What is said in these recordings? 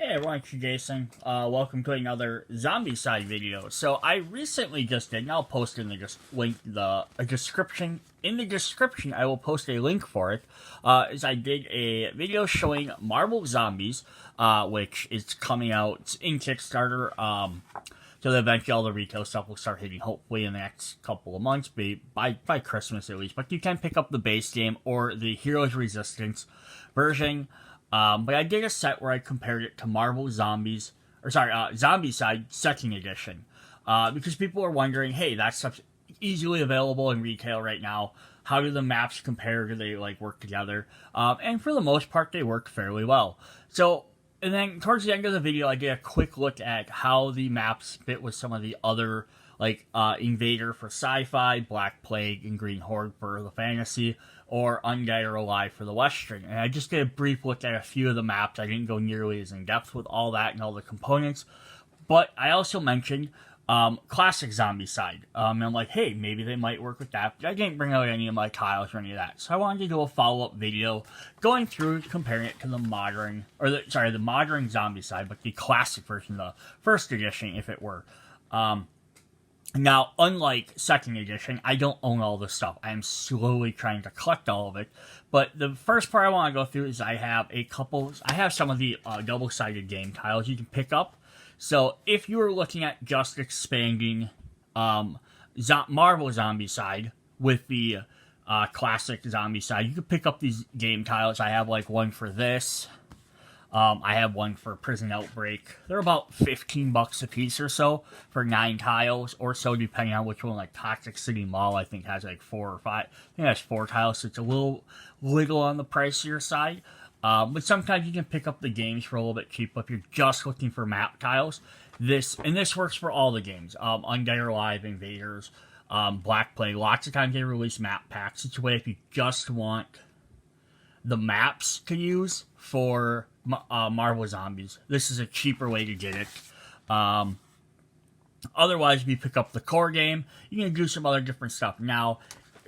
Hey everyone, it's Jason. Welcome to another Zombicide video. So I recently just did, and I'll post in the description. In the description, I will post a link for it. Is I did a video showing Marvel Zombies, which is coming out in Kickstarter. So eventually all the retail stuff will start hitting, hopefully in the next couple of months, by Christmas at least. But you can pick up the base game or the Heroes Resistance version. But I did a set where I compared it to Marvel Zombies, Zombicide Second Edition, because people are wondering, hey, that stuff's easily available in retail right now. How do the maps compare? Do they work together? And for the most part, they work fairly well. So, and then towards the end of the video, I did a quick look at how the maps fit with some of the other, Invader for sci-fi, Black Plague, and Green Horde for the fantasy, or Undead or Alive for the Western. And I just did a brief look at a few of the maps. I didn't go nearly as in-depth with all that and all the components. But I also mentioned Classic Zombicide. And I'm like, hey, maybe they might work with that. But I didn't bring out any of my tiles or any of that. So I wanted to do a follow-up video going through, comparing it to the modern Zombicide, but the classic version, the first edition, if it were. Now, unlike second edition, I don't own all this stuff. I am slowly trying to collect all of it. But the first part I want to go through is I have some of the double-sided game tiles you can pick up. So if you were looking at just expanding Marvel Zombicide with the classic Zombicide, you could pick up these game tiles. I have one for this. I have one for Prison Outbreak. They're about $15 a piece or so for 9 tiles or so, depending on which one. Like Toxic City Mall, I think has 4 or 5. I think has 4 tiles, so it's a little on the pricier side. But sometimes you can pick up the games for a little bit cheap if you're just looking for map tiles. This works for all the games. Undead or Alive, Invaders, Black Plague. Lots of times they release map packs. It's a way if you just want the maps to use for Marvel Zombies. This is a cheaper way to get it. Otherwise, if you pick up the core game, you can do some other different stuff. Now,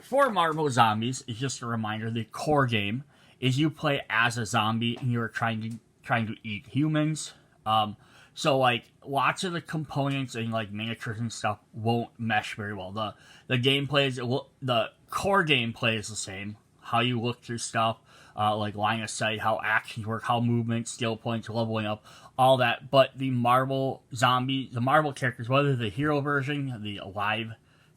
for Marvel Zombies, it's just a reminder, the core game is you play as a zombie and you're trying to eat humans. So lots of the components and miniatures and stuff won't mesh very well. The gameplay the core gameplay is the same. How you look through stuff, line of sight, how actions work, how movement, skill points, leveling up, all that. But the Marvel characters, whether the hero version, the alive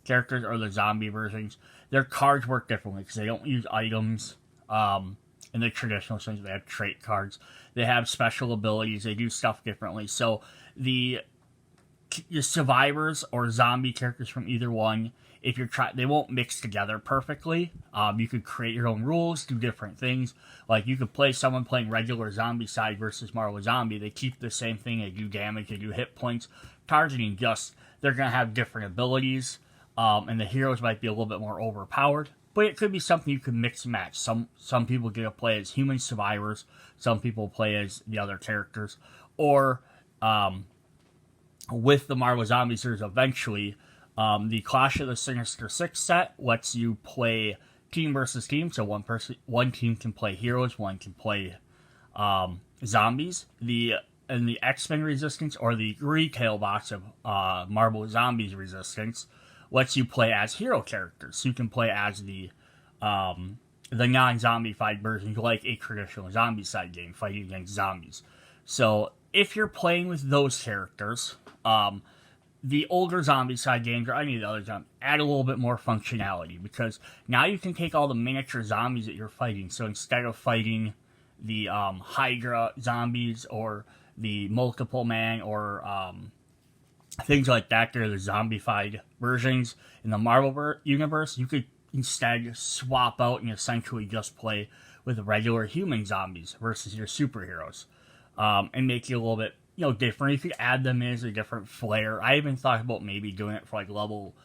characters, or the zombie versions, their cards work differently because they don't use items in the traditional sense. They have trait cards. They have special abilities. They do stuff differently. So the survivors or zombie characters from either one, if you're they won't mix together perfectly. You could create your own rules, do different things. Like you could play someone playing regular Zombicide versus Marvel Zombie. They keep the same thing. They do damage. They do hit points. Targeting they're gonna have different abilities, and the heroes might be a little bit more overpowered. But it could be something you could mix and match. Some people get to play as human survivors. Some people play as the other characters, or with the Marvel Zombies, there's eventually the Clash of the Sinister Six set lets you play team versus team. So one team can play heroes, one can play zombies. The X-Men Resistance, or the retail box of Marvel Zombies Resistance, lets you play as hero characters. So you can play as the non-zombified version, like a traditional Zombicide game, fighting against zombies. So if you're playing with those characters, the older Zombicide games, or any of the other zombies, add a little bit more functionality, because now you can take all the miniature zombies that you're fighting. So instead of fighting the Hydra zombies or the Multiple Man or things like that, they're the zombified versions in the Marvel universe, you could instead swap out and essentially just play with regular human zombies versus your superheroes, and make you a little bit different. You could add them in as a different flair. I even thought about maybe doing it for level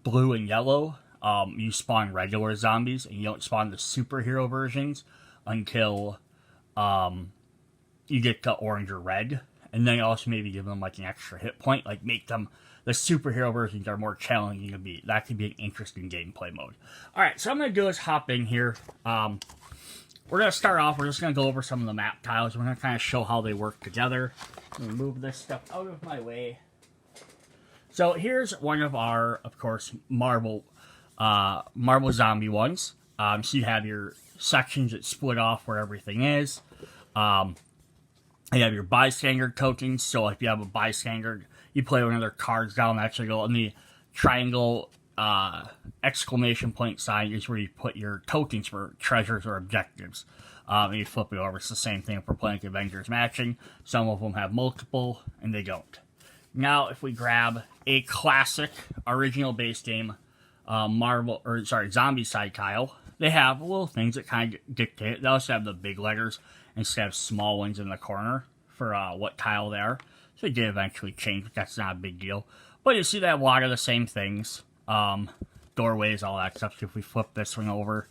blue and yellow. You spawn regular zombies and you don't spawn the superhero versions until you get to orange or red. And then also maybe give them an extra hit point, make them, the superhero versions are more challenging to beat. That could be an interesting gameplay mode. Alright, so what I'm going to do is hop in here. we're going to start off, we're just going to go over some of the map tiles. We're going to kind of show how they work together. Let me move this stuff out of my way. So here's one of our, of course, marble zombie ones. So you have your sections that split off where everything is. You have your bystander tokens. So if you have a bystander, you play one of their cards down. That should go in the triangle exclamation point sign is where you put your tokens for treasures or objectives. And you flip it over. It's the same thing if we're playing Avengers matching. Some of them have multiple, and they don't. Now, if we grab a classic original base game Zombicide tile, they have little things that kind of dictate it. They also have the big letters instead of small ones in the corner for what tile they are. So they did eventually change, but that's not a big deal. But you see they have a lot of the same things. Doorways, all that stuff. So if we flip this one over,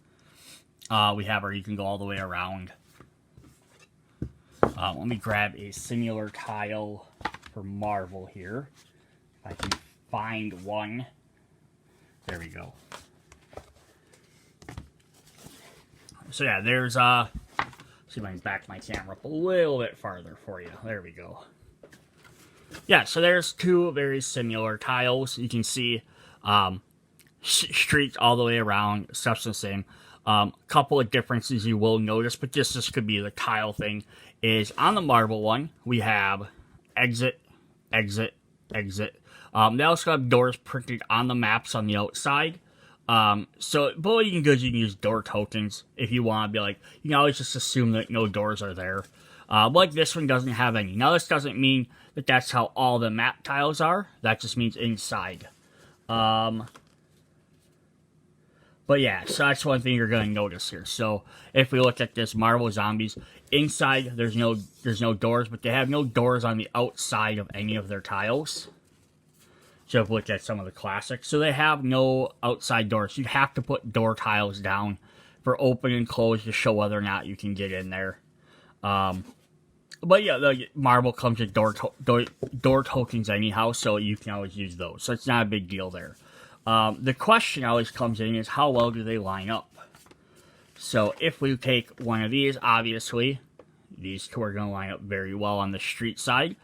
we have our, you can go all the way around. Let me grab a similar tile for Marvel here. If I can find one. There we go. So yeah, there's see if I can back my camera up a little bit farther for you. There we go. Yeah, so there's two very similar tiles. You can see streets all the way around, stuff's the same. Couple of differences you will notice, but this could be the tile thing, is on the marble one, we have exit, exit, exit. They also have doors printed on the maps on the outside. So, but what you can do is you can use door tokens if you want to be like, you can always just assume that no doors are there. Like this one doesn't have any. Now, this doesn't mean that that's how all the map tiles are. That just means inside. But yeah, so that's one thing you're going to notice here. So if we look at this Marvel Zombies, inside there's no doors, but they have no doors on the outside of any of their tiles. So if we look at some of the classics, so they have no outside doors. You'd have to put door tiles down for open and close to show whether or not you can get in there. But yeah, the Marvel comes with door tokens anyhow, so you can always use those. So it's not a big deal there. The question always comes in is how well do they line up? So if we take one of these, obviously, these two are going to line up very well on the street side.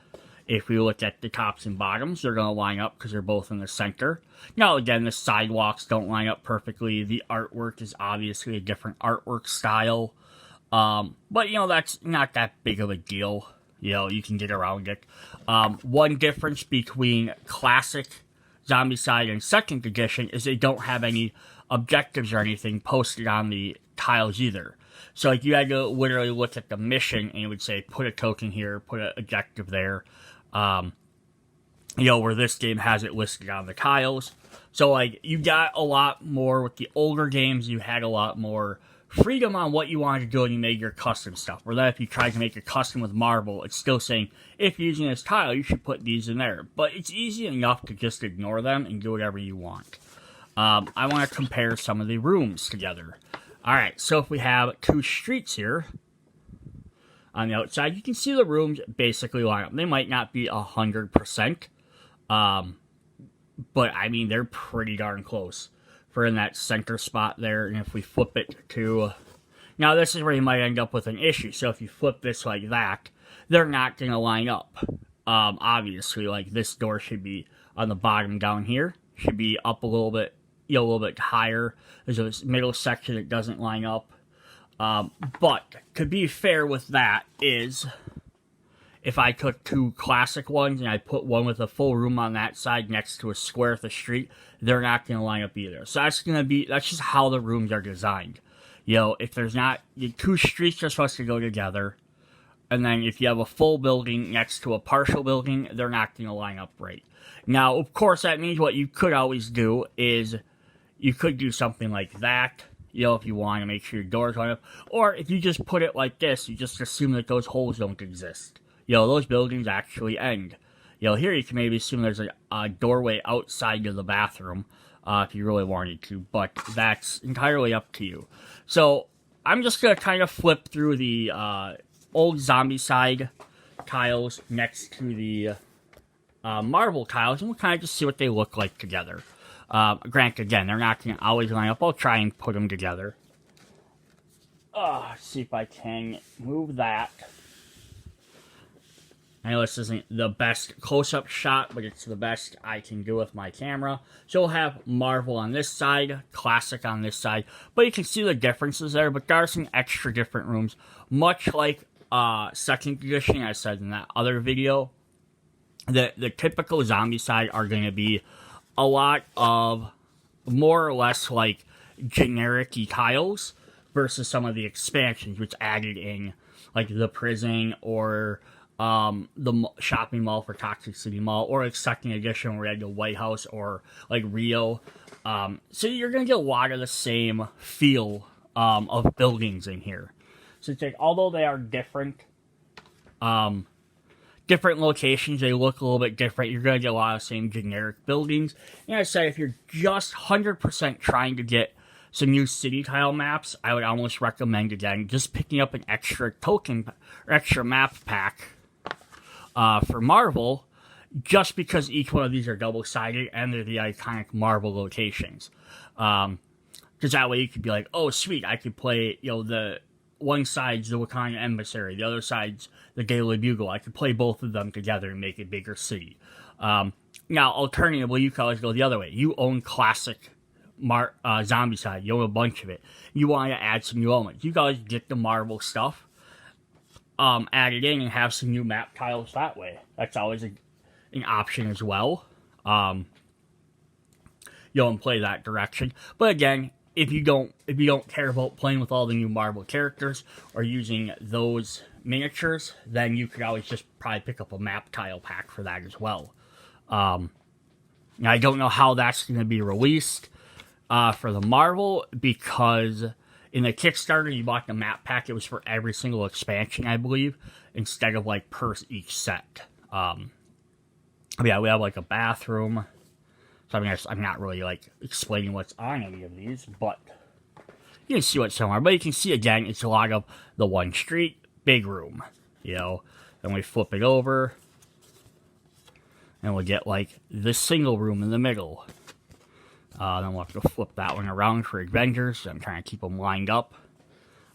If we look at the tops and bottoms, they're going to line up because they're both in the center. Now, again, the sidewalks don't line up perfectly. The artwork is obviously a different artwork style. But, you know, that's not that big of a deal. You know, you can get around it. One difference between classic Zombicide and second edition is they don't have any objectives or anything posted on the tiles either. So like you had to literally look at the mission and it would say put a token here, put an objective there. You know, where this game has it listed on the tiles. So like you got a lot more with the older games, you had a lot more freedom on what you wanted to do and you made your custom stuff. Where that if you tried to make a custom with Marvel, it's still saying, if you're using this tile, you should put these in there. But it's easy enough to just ignore them and do whatever you want. I want to compare some of the rooms together. Alright, so if we have two streets here on the outside, you can see the rooms basically line up. They might not be 100%, but I mean, they're pretty darn close. For in that center spot there, and if we flip it to... Now, this is where you might end up with an issue. So if you flip this like that, they're not going to line up. Obviously, like this door should be on the bottom down here. Should be up a little bit, you know, a little bit higher. There's a middle section that doesn't line up. But to be fair with that is, if I took two classic ones and I put one with a full room on that side next to a square at the street, they're not going to line up either. So that's just how the rooms are designed. You know, if there's not, two streets are supposed to go together, and then if you have a full building next to a partial building, they're not going to line up right. Now, of course, that means what you could always do is, you could do something like that, you know, if you want to make sure your doors line up, or if you just put it like this, you just assume that those holes don't exist. You know, those buildings actually end. You know, here you can maybe assume there's a doorway outside of the bathroom, if you really wanted to, but that's entirely up to you. So, I'm just going to kind of flip through the old Zombicide tiles next to the Marvel tiles, and we'll kind of just see what they look like together. Granted, again, they're not going to always line up. I'll try and put them together. See if I can move that. I know this isn't the best close-up shot, but it's the best I can do with my camera. So we'll have Marvel on this side, Classic on this side, but you can see the differences there, but there are some extra different rooms. Much like second edition, I said in that other video, the typical zombie side are going to be a lot of more or less like generic tiles versus some of the expansions which added in like the prison or the shopping mall for Toxic City Mall, or like second edition where we had the White House or like Rio. So you're gonna get a lot of the same feel of buildings in here. So it's like, although they are different locations, they look a little bit different. You're gonna get a lot of the same generic buildings. And I said, if you're just 100% trying to get some new city tile maps, I would almost recommend, again, just picking up an extra token or extra map pack for Marvel, just because each one of these are double-sided and they're the iconic Marvel locations. Because that way you could be like, oh, sweet, I could play, the one side's the Wakanda Emissary, the other side's the Daily Bugle. I could play both of them together and make a bigger city. Now, alternatively, you could always go the other way. You own Classic Zombicide. You own a bunch of it. You want to add some new elements. You guys get the Marvel stuff added in and have some new map tiles that way. That's always an option as well. And play that direction. But again, if you don't care about playing with all the new Marvel characters or using those miniatures, then you could always just probably pick up a map tile pack for that as well. Now, I don't know how that's going to be released for the Marvel, because in the Kickstarter, you bought the map pack. It was for every single expansion, I believe, instead of like per each set. Yeah, we have like a bathroom. So I mean, I'm not really like explaining what's on any of these, but you can see what's somewhere. But you can see again, it's a lot of the one street, big room. Then we flip it over, and we'll get like this single room in the middle. Then we'll have to flip that one around for Avengers. So I'm trying to keep them lined up.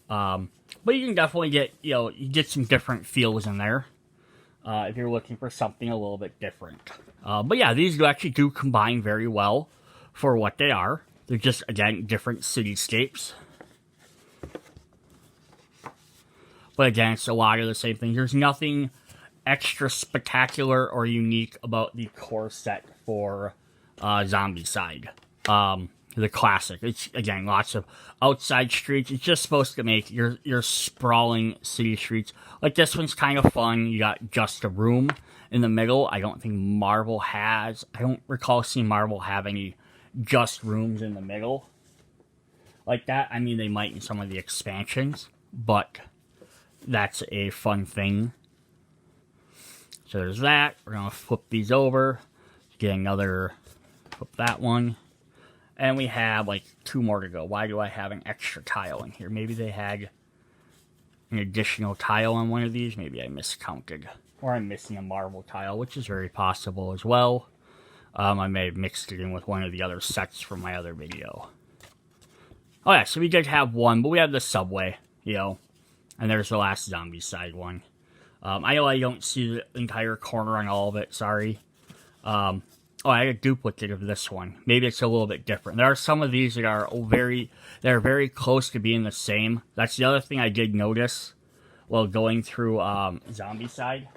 But you can definitely get, you get some different feels in there. If you're looking for something a little bit different. But yeah, these actually do combine very well for what they are. They're just, again, different cityscapes. But again, it's a lot of the same thing. There's nothing extra spectacular or unique about the core set for Zombicide. The Classic. It's, again, lots of outside streets. It's just supposed to make your sprawling city streets. Like, this one's kind of fun. You got just a room in the middle. I don't think Marvel has... I don't recall seeing Marvel have any just rooms in the middle like that. I mean, they might in some of the expansions, but that's a fun thing. So there's that. We're going to flip these over. Get another... Flip that one. And we have, like, 2 more to go. Why do I have an extra tile in here? Maybe they had an additional tile on one of these. Maybe I miscounted. Or I'm missing a Marvel tile, which is very possible as well. I may have mixed it in with one of the other sets from my other video. Oh, yeah, so we did have one, but we have the subway, and there's the last Zombicide one. I know I don't see the entire corner on all of it, sorry. Oh, I had a duplicate of this one. Maybe it's a little bit different. There are some of these that are very close to being the same. That's the other thing I did notice while going through Zombicide.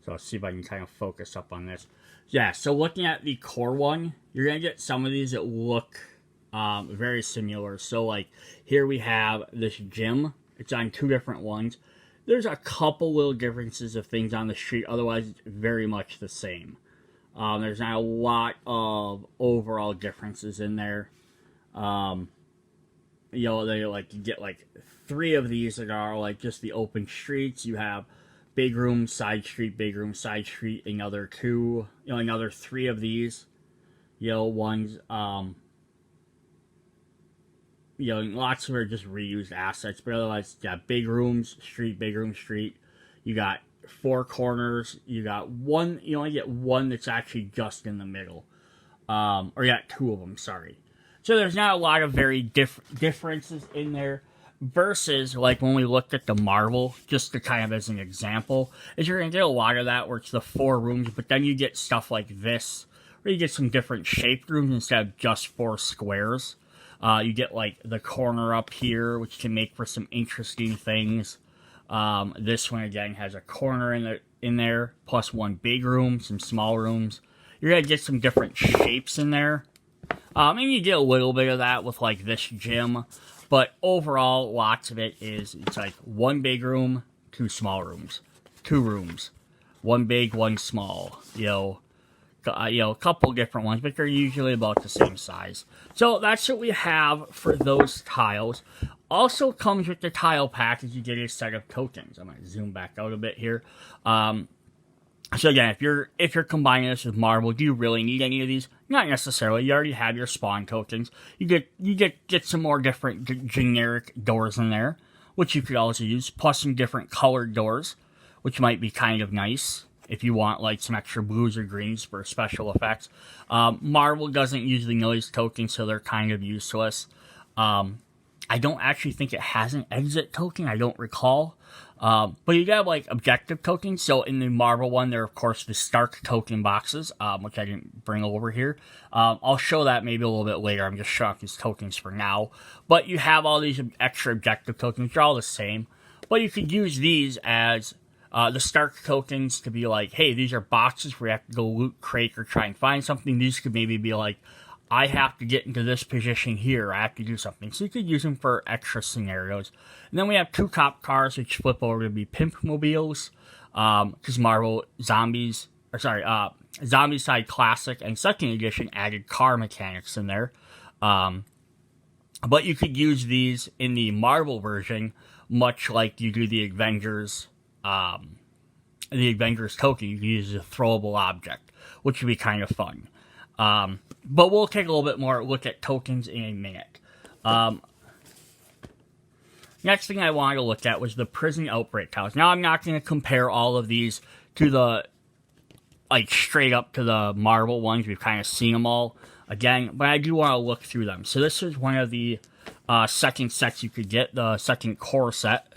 So let's see if I can kind of focus up on this. Yeah, so looking at the core one, you're going to get some of these that look very similar. So, like, here we have this gym. It's on 2 different ones. There's a couple little differences of things on the street. Otherwise, it's very much the same. There's not a lot of overall differences in there. They like you get like 3 of these that are like just the open streets. You have big room, side street, big room, side street. Another 2, another 3 of these. Ones. Lots of are just reused assets, but otherwise, you got big rooms, street, big room, street. You got 4 corners. You got one, you only get one that's actually just in the middle. Or yeah, 2 of them, sorry. So there's not a lot of very differences in there. Versus, like, when we looked at the Marvel, just to kind of as an example, is you're going to get a lot of that where it's the 4 rooms, but then you get stuff like this, where you get some different shaped rooms instead of just 4 squares. You get, like, the corner up here, which can make for some interesting things. This one, again, has a corner in there, plus 1 big room, some small rooms. You're going to get some different shapes in there. And you get a little bit of that with, like, this gym. But overall, lots of it's like 1 big room, 2 small rooms. 2 rooms. 1 big, 1 small. A couple different ones, but they're usually about the same size. So that's what we have for those tiles. Also comes with the tile package, you get a set of tokens. I'm going to zoom back out a bit here. So again, if you're combining this with Marvel, do you really need any of these? Not necessarily. You already have your spawn tokens. You get some more different generic doors in there, which you could also use, plus some different colored doors, which might be kind of nice if you want like some extra blues or greens for special effects. Marvel doesn't use the noise tokens, so they're kind of useless. I don't actually think it has an exit token. I don't recall. But you got like objective tokens. So in the Marvel one, there are of course the Stark token boxes, which I didn't bring over here. I'll show that maybe a little bit later. I'm just showing these tokens for now. But you have all these extra objective tokens. They're all the same. But you could use these as the Stark tokens to be like, hey, these are boxes where you have to go loot, crate, or try and find something. These could maybe be like, I have to get into this position here. I have to do something. So you could use them for extra scenarios. And then we have 2 cop cars, which flip over to be pimp mobiles. Because Marvel Zombicide Classic and 2nd Edition added car mechanics in there. But you could use these in the Marvel version, much like you do the Avengers. The Avengers token, you can use as a throwable object, which would be kind of fun. But we'll take a little bit more look at tokens in a minute. Next thing I wanted to look at was the prison outbreak tiles. Now, I'm not going to compare all of these to the, like, straight up to the Marvel ones. We've kind of seen them all again, but I do want to look through them. So this is one of the second sets you could get, the second core set.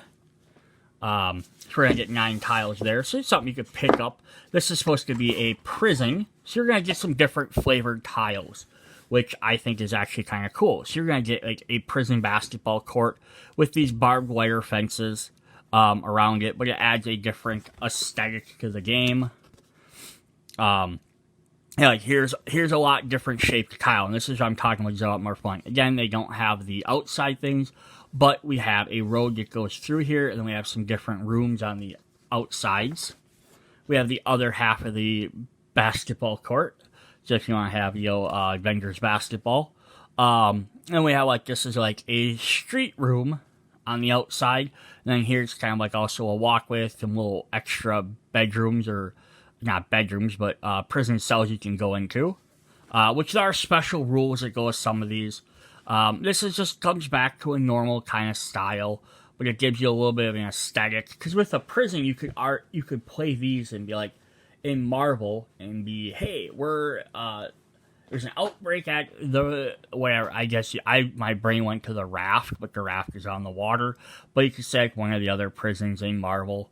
So we're going to get 9 tiles there. So it's something you could pick up. This is supposed to be a prison. So you're going to get some different flavored tiles, which I think is actually kind of cool. So you're going to get like a prison basketball court with these barbed wire fences around it, but it adds a different aesthetic to the game. Like here's a lot different shaped tile, and this is what I'm talking about. It's a lot more fun. Again, they don't have the outside things, but we have a road that goes through here, and then we have some different rooms on the outsides. We have the other half of the basketball court. So if you want to have, Avengers basketball. And we have, like, this is like a street room on the outside. And then here's kind of like also a walkway with some little extra bedrooms, or not bedrooms, but prison cells you can go into. Which there are special rules that go with some of these. This is just comes back to a normal kind of style, but it gives you a little bit of an aesthetic. Because with a prison, you could play these and be like, in Marvel, and be, hey, there's an outbreak at the, whatever, I guess, my brain went to the raft, but the raft is on the water, but you could say like one of the other prisons in Marvel,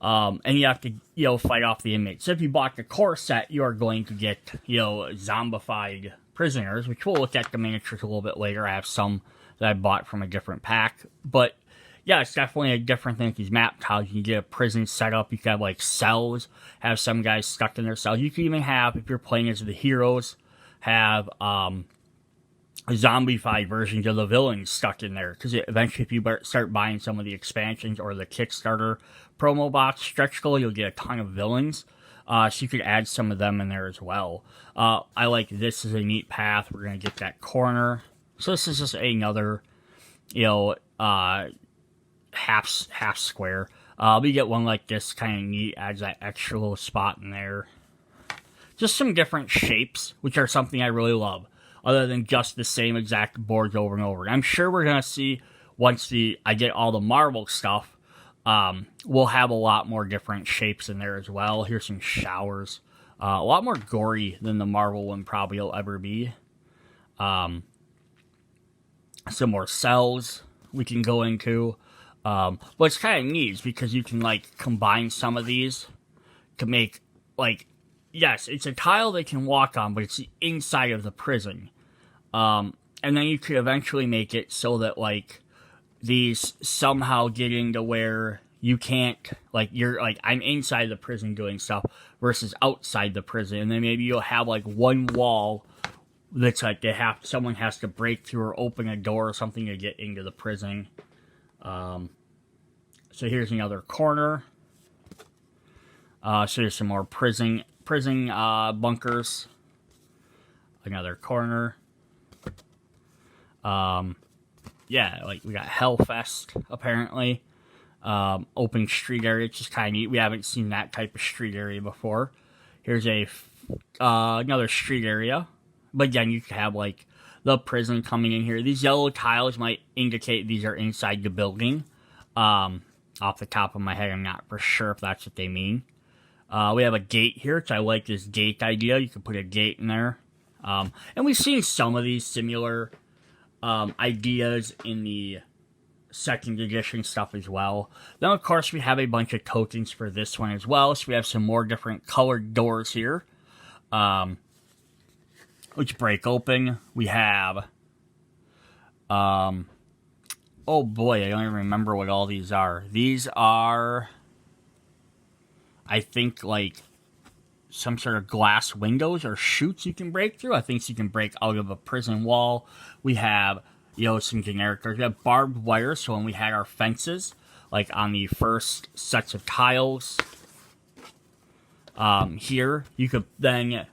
and you have to, fight off the inmates. So if you bought the core set, you are going to get, zombified prisoners, which we'll look at the miniatures a little bit later. I have some that I bought from a different pack, but yeah, it's definitely a different thing with these map tiles. You can get a prison set up. You can have, like, cells. Have some guys stuck in their cells. You can even have, if you're playing as the heroes, have zombified versions of the villains stuck in there. Because eventually, if you start buying some of the expansions or the Kickstarter promo box stretch goal, you'll get a ton of villains. So you could add some of them in there as well. I like this as a neat path. We're going to get that corner. So this is just another, half square. We get one like this, kind of neat, adds that extra little spot in there. Just some different shapes, which are something I really love, other than just the same exact boards over and over. I'm sure we're gonna see once I get all the Marvel stuff. We'll have a lot more different shapes in there as well. Here's some showers. A lot more gory than the Marvel one probably will ever be. Some more cells we can go into. What's kind of neat is because you can, like, combine some of these to make, like, yes, it's a tile they can walk on, but it's the inside of the prison. And then you could eventually make it so that, like, these somehow get into where you can't, like, you're, like, I'm inside the prison doing stuff versus outside the prison. And then maybe you'll have, like, one wall that's, like, someone has to break through or open a door or something to get into the prison. So here's another corner. So there's some more prison bunkers. Another corner. Yeah, like we got Hellfest apparently. Open street area, which is kind of neat. We haven't seen that type of street area before. Here's another street area, but again, you could have like the prison coming in here. These yellow tiles might indicate these are inside the building. Off the top of my head, I'm not for sure if that's what they mean. We have a gate here, which I like this gate idea. You can put a gate in there. And we've seen some of these similar ideas in the second edition stuff as well. Then, of course, we have a bunch of tokens for this one as well. So we have some more different colored doors here, which break open. We have... oh boy, I don't even remember what all these are. These are, I think, like, some sort of glass windows or chutes you can break through. I think you can break out of a prison wall. We have, you know, some generic doors. We have barbed wire, so when we had our fences, like on the first sets of tiles, here, you could then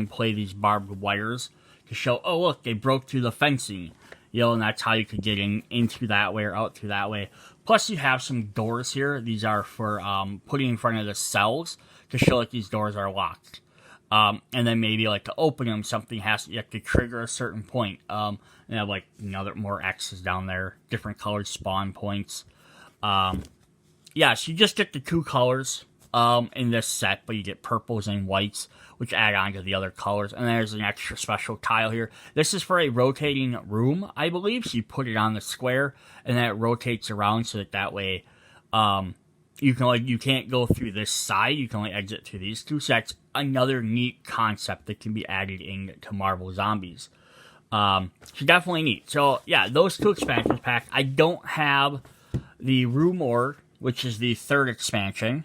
play these barbed wires to show, oh look, they broke through the fencing. You know, and that's how you could get into that way or out through that way. Plus, you have some doors here. These are for putting in front of the cells to show that these doors are locked. And then maybe, like, to open them, you have to trigger a certain point. And have, like, more X's down there. Different colored spawn points. Yeah, so you just get the two colors in this set, but you get purples and whites, which add on to the other colors. And there's an extra special tile here. This is for a rotating room, I believe. So you put it on the square, and then it rotates around so that way you can't go through this side. You can only exit through these two. So that's another neat concept that can be added into Marvel Zombies. So definitely neat. So yeah, those two expansions pack. I don't have the Room Org, which is the third expansion.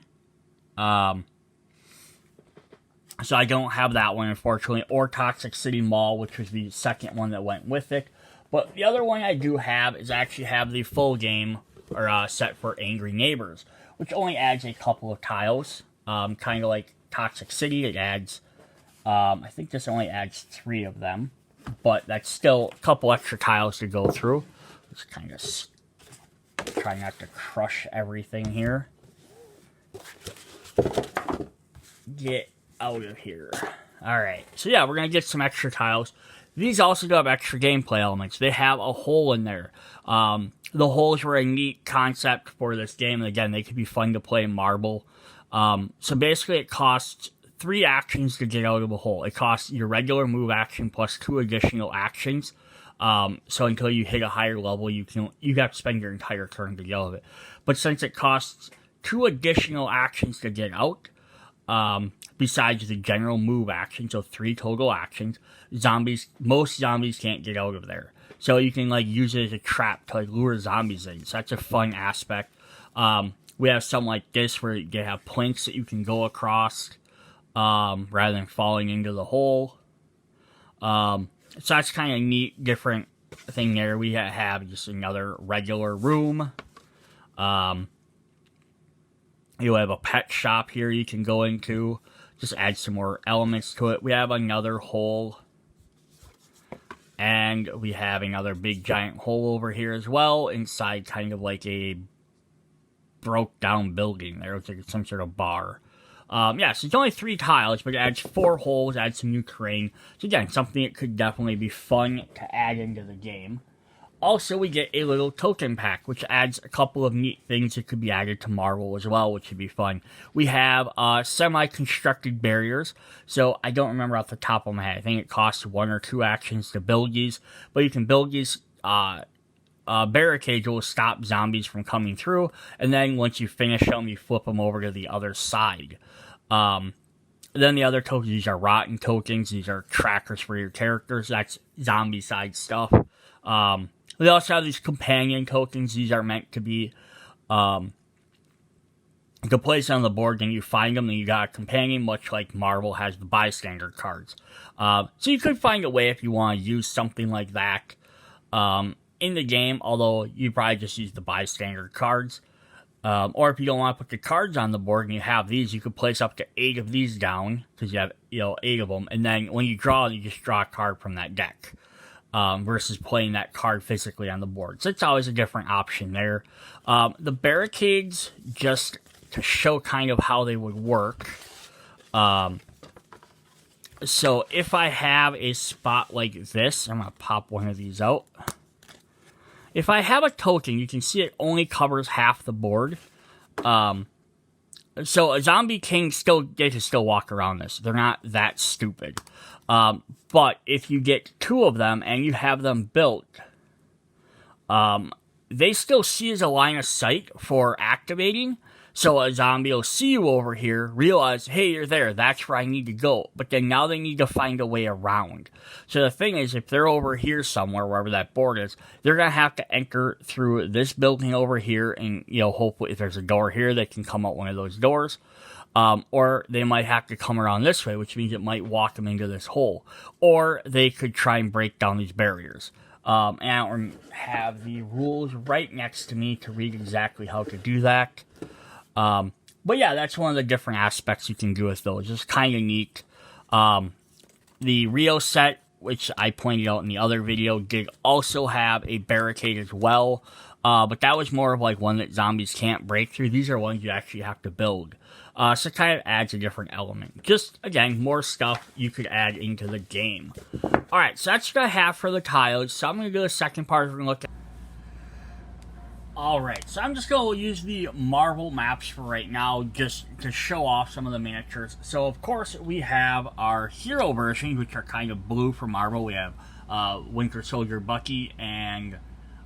So I don't have that one, unfortunately, or Toxic City Mall, which was the second one that went with it. But the other one I do have is actually have the full game, or set for Angry Neighbors, which only adds a couple of tiles, kind of like Toxic City. It adds, I think this only adds 3 of them, but that's still a couple extra tiles to go through. Let's kind of try not to crush everything here. Get out of here. Alright, so yeah, we're going to get some extra tiles. These also do have extra gameplay elements. They have a hole in there. The holes were a neat concept for this game, and again, they could be fun to play in Marble. So basically, it costs 3 actions to get out of a hole. It costs your regular move action plus 2 additional actions. So until you hit a higher level, you have to spend your entire turn to get out of it. But since it costs 2 additional actions to get out, besides the general move action, so 3 total actions, most zombies can't get out of there. So you can, like, use it as a trap to, like, lure zombies in. So that's a fun aspect. We have something like this where you have planks that you can go across, rather than falling into the hole. So that's kind of neat, different thing there. We have just another regular room. You have a pet shop here you can go into. Just add some more elements to it. We have another hole. And we have another big giant hole over here as well. Inside kind of like a broke down building there. It's like some sort of bar. Yeah, so it's only 3 tiles, but it adds 4 holes, adds some new terrain. So again, something that could definitely be fun to add into the game. Also, we get a little token pack, which adds a couple of neat things that could be added to Marvel as well, which would be fun. We have semi-constructed barriers, so I don't remember off the top of my head. I think it costs 1 or 2 actions to build these, but you can build these barricades will stop zombies from coming through, and then once you finish them, you flip them over to the other side. Then the other tokens, these are rotten tokens. These are trackers for your characters. That's Zombicide stuff. We also have these companion tokens. These are meant to be you can place on the board, and you find them, and you got a companion, much like Marvel has the bystander cards. So you could find a way if you want to use something like that in the game, although you probably just use the bystander cards. Or if you don't want to put the cards on the board and you have these, you could place up to 8 of these down, because you have 8 of them, and then when you draw, you just draw a card from that deck. Versus playing that card physically on the board. So it's always a different option there. The barricades, just to show kind of how they would work. So if I have a spot like this, I'm going to pop one of these out. If I have a token, you can see it only covers half the board. So a zombie king they can still walk around this. They're not that stupid. But if you get 2 of them and you have them built, they still see as a line of sight for activating. So a zombie will see you over here, realize, hey, you're there, that's where I need to go. But then now they need to find a way around. So the thing is, if they're over here somewhere, wherever that board is, they're going to have to enter through this building over here, and, hopefully if there's a door here, they can come out one of those doors. Or they might have to come around this way, which means it might walk them into this hole. Or they could try and break down these barriers. And I don't have the rules right next to me to read exactly how to do that. But yeah, that's one of the different aspects you can do with those. It's kind of neat. The Rio set, which I pointed out in the other video, did also have a barricade as well. But that was more of like one that zombies can't break through. These are ones you actually have to build. So it kind of adds a different element. Just, again, more stuff you could add into the game. Alright, so that's what I have for the tiles. So I'm going to do the second part. We're going to look at. Alright, so I'm just going to use the Marvel maps for right now, just to show off some of the miniatures. So, of course, we have our hero versions, which are kind of blue for Marvel. We have Winter Soldier Bucky and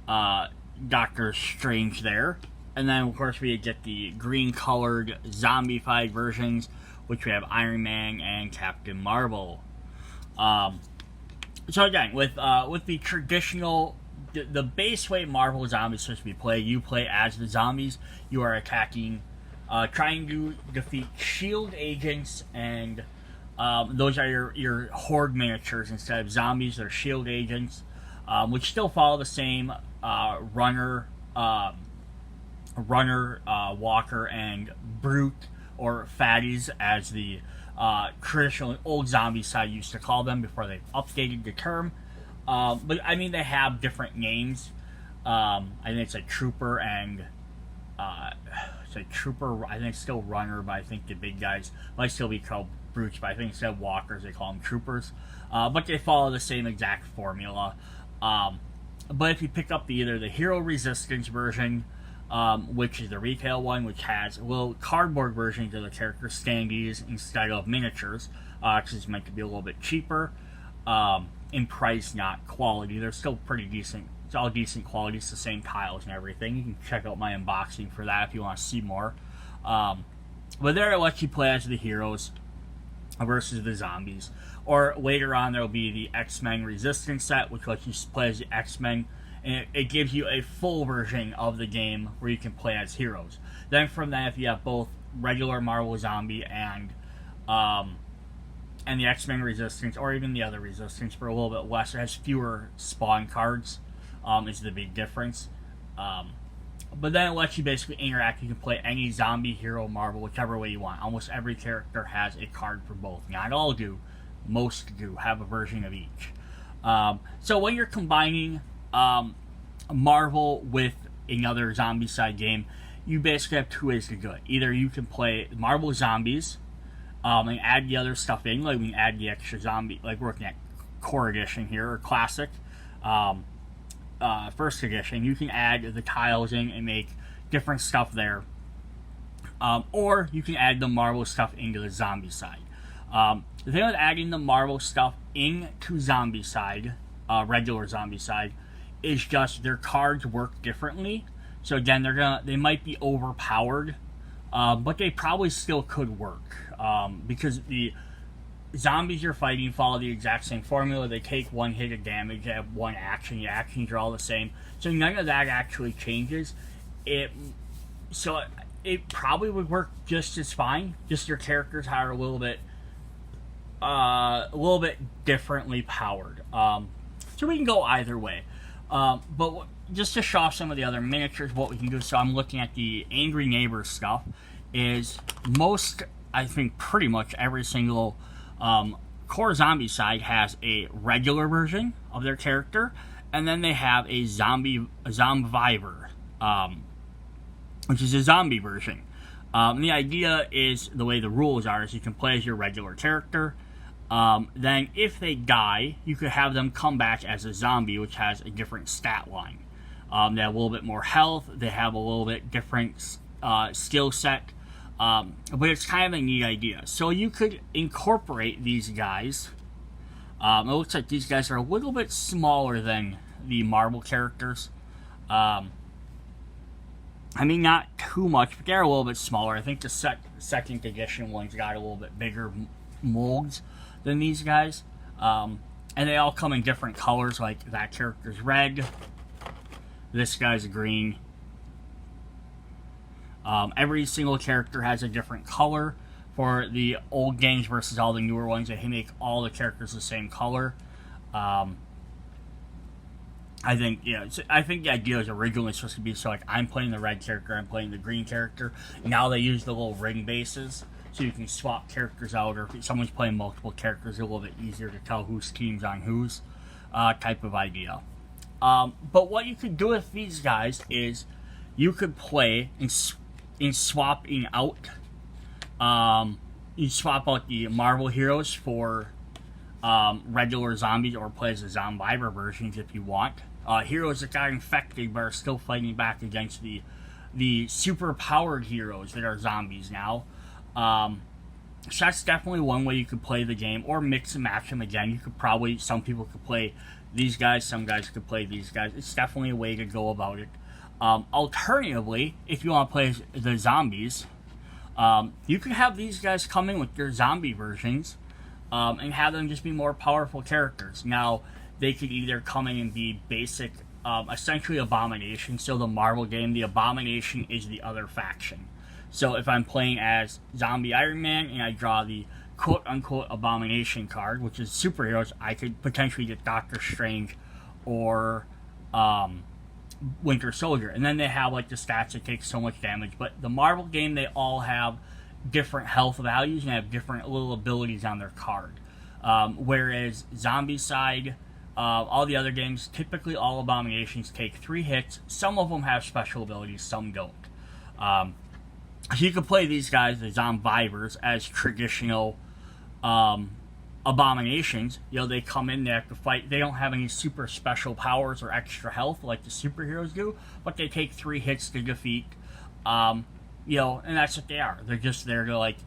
Doctor Strange there. And then, of course, we get the green-colored zombified versions, which we have Iron Man and Captain Marvel. So again, with the traditional, the base way Marvel Zombies is supposed to be played, you play as the zombies. You are attacking, trying to defeat shield agents, and those are your horde miniatures. Instead of zombies, they're shield agents, which still follow the same runner, walker, and brute or fatties as the traditional old Zombicide used to call them before they updated the term. But I mean, they have different names. I think it's a trooper and I think it's still runner, but I think the big guys might still be called brutes. But I think instead of walkers, they call them troopers. But they follow the same exact formula. But if you pick up either the Hero Resistance version, which is the retail one, which has little cardboard versions of the character standees instead of miniatures, which is meant to be a little bit cheaper in price, not quality. They're still pretty decent. It's all decent quality. It's the same tiles and everything. You can check out my unboxing for that if you want to see more. But there it lets you play as the heroes versus the zombies. Or later on, there will be the X-Men Resistance set, which lets you play as the X-Men. And it gives you a full version of the game where you can play as heroes. Then from that, if you have both regular Marvel Zombie and the X-Men Resistance, or even the other Resistance for a little bit less, it has fewer spawn cards, is the big difference. But then it lets you basically interact. You can play any zombie, hero, Marvel, whichever way you want. Almost every character has a card for both. Not all do. Most do have a version of each. So when you're combining Marvel with another Zombicide game, you basically have two ways to do it. Either you can play Marvel Zombies and add the other stuff in, like we can add the extra zombie, like we're looking at Core Edition here, or Classic, first edition, you can add the tiles in and make different stuff there. Or you can add the Marvel stuff into the Zombicide. The thing with adding the Marvel stuff into Zombicide, regular Zombicide, is just their cards work differently. So again, they might be overpowered, but they probably still could work, because the zombies you're fighting follow the exact same formula. They take one hit of damage, they have one action. The actions are all the same, so none of that actually changes. It probably would work just as fine. Just your characters are a little bit differently powered. So we can go either way. But just to show off some of the other miniatures, what we can do. So I'm looking at the Angry Neighbor stuff. I think pretty much every single core Zombicide has a regular version of their character, and then they have a Zombvivor, which is a zombie version. The idea is, the way the rules are, is you can play as your regular character. Then if they die, you could have them come back as a zombie, which has a different stat line. They have a little bit more health, they have a little bit different skill set, but it's kind of a neat idea. So you could incorporate these guys. It looks like these guys are a little bit smaller than the Marvel characters. I mean, not too much, but they're a little bit smaller. I think the second edition ones got a little bit bigger molds than these guys. And they all come in different colors, like that character's red, this guy's green. Every single character has a different color. For the old games versus all the newer ones, they make all the characters the same color. I think the idea was originally supposed to be so, like, I'm playing the red character, I'm playing the green character. Now they use the little ring bases, so you can swap characters out, or if someone's playing multiple characters, it's a little bit easier to tell whose team's on whose, type of idea. But what you could do with these guys is you could play in swapping out. You swap out the Marvel heroes for regular zombies, or play as the Zombvivor versions if you want. Heroes that got infected but are still fighting back against the super powered heroes that are zombies now. So that's definitely one way you could play the game, or mix and match them again. You could probably, some people could play these guys, some guys could play these guys. It's definitely a way to go about it. Alternatively, if you want to play the zombies, you could have these guys come in with their zombie versions, and have them just be more powerful characters. Now, they could either come in and be basic, essentially Abomination. So the Marvel game, the Abomination is the other faction. So if I'm playing as Zombie Iron Man and I draw the quote-unquote Abomination card, which is superheroes, I could potentially get Doctor Strange or Winter Soldier. And then they have, like, the stats that take so much damage. But the Marvel game, they all have different health values and have different little abilities on their card. Whereas Zombicide, all the other games, typically all Abominations take 3 hits. Some of them have special abilities, some don't. So you can play these guys, the Zombvivors, as traditional Abominations. They come in, they have to fight. They don't have any super special powers or extra health like the superheroes do, but they take 3 hits to defeat. And that's what they are. They're just there to, like,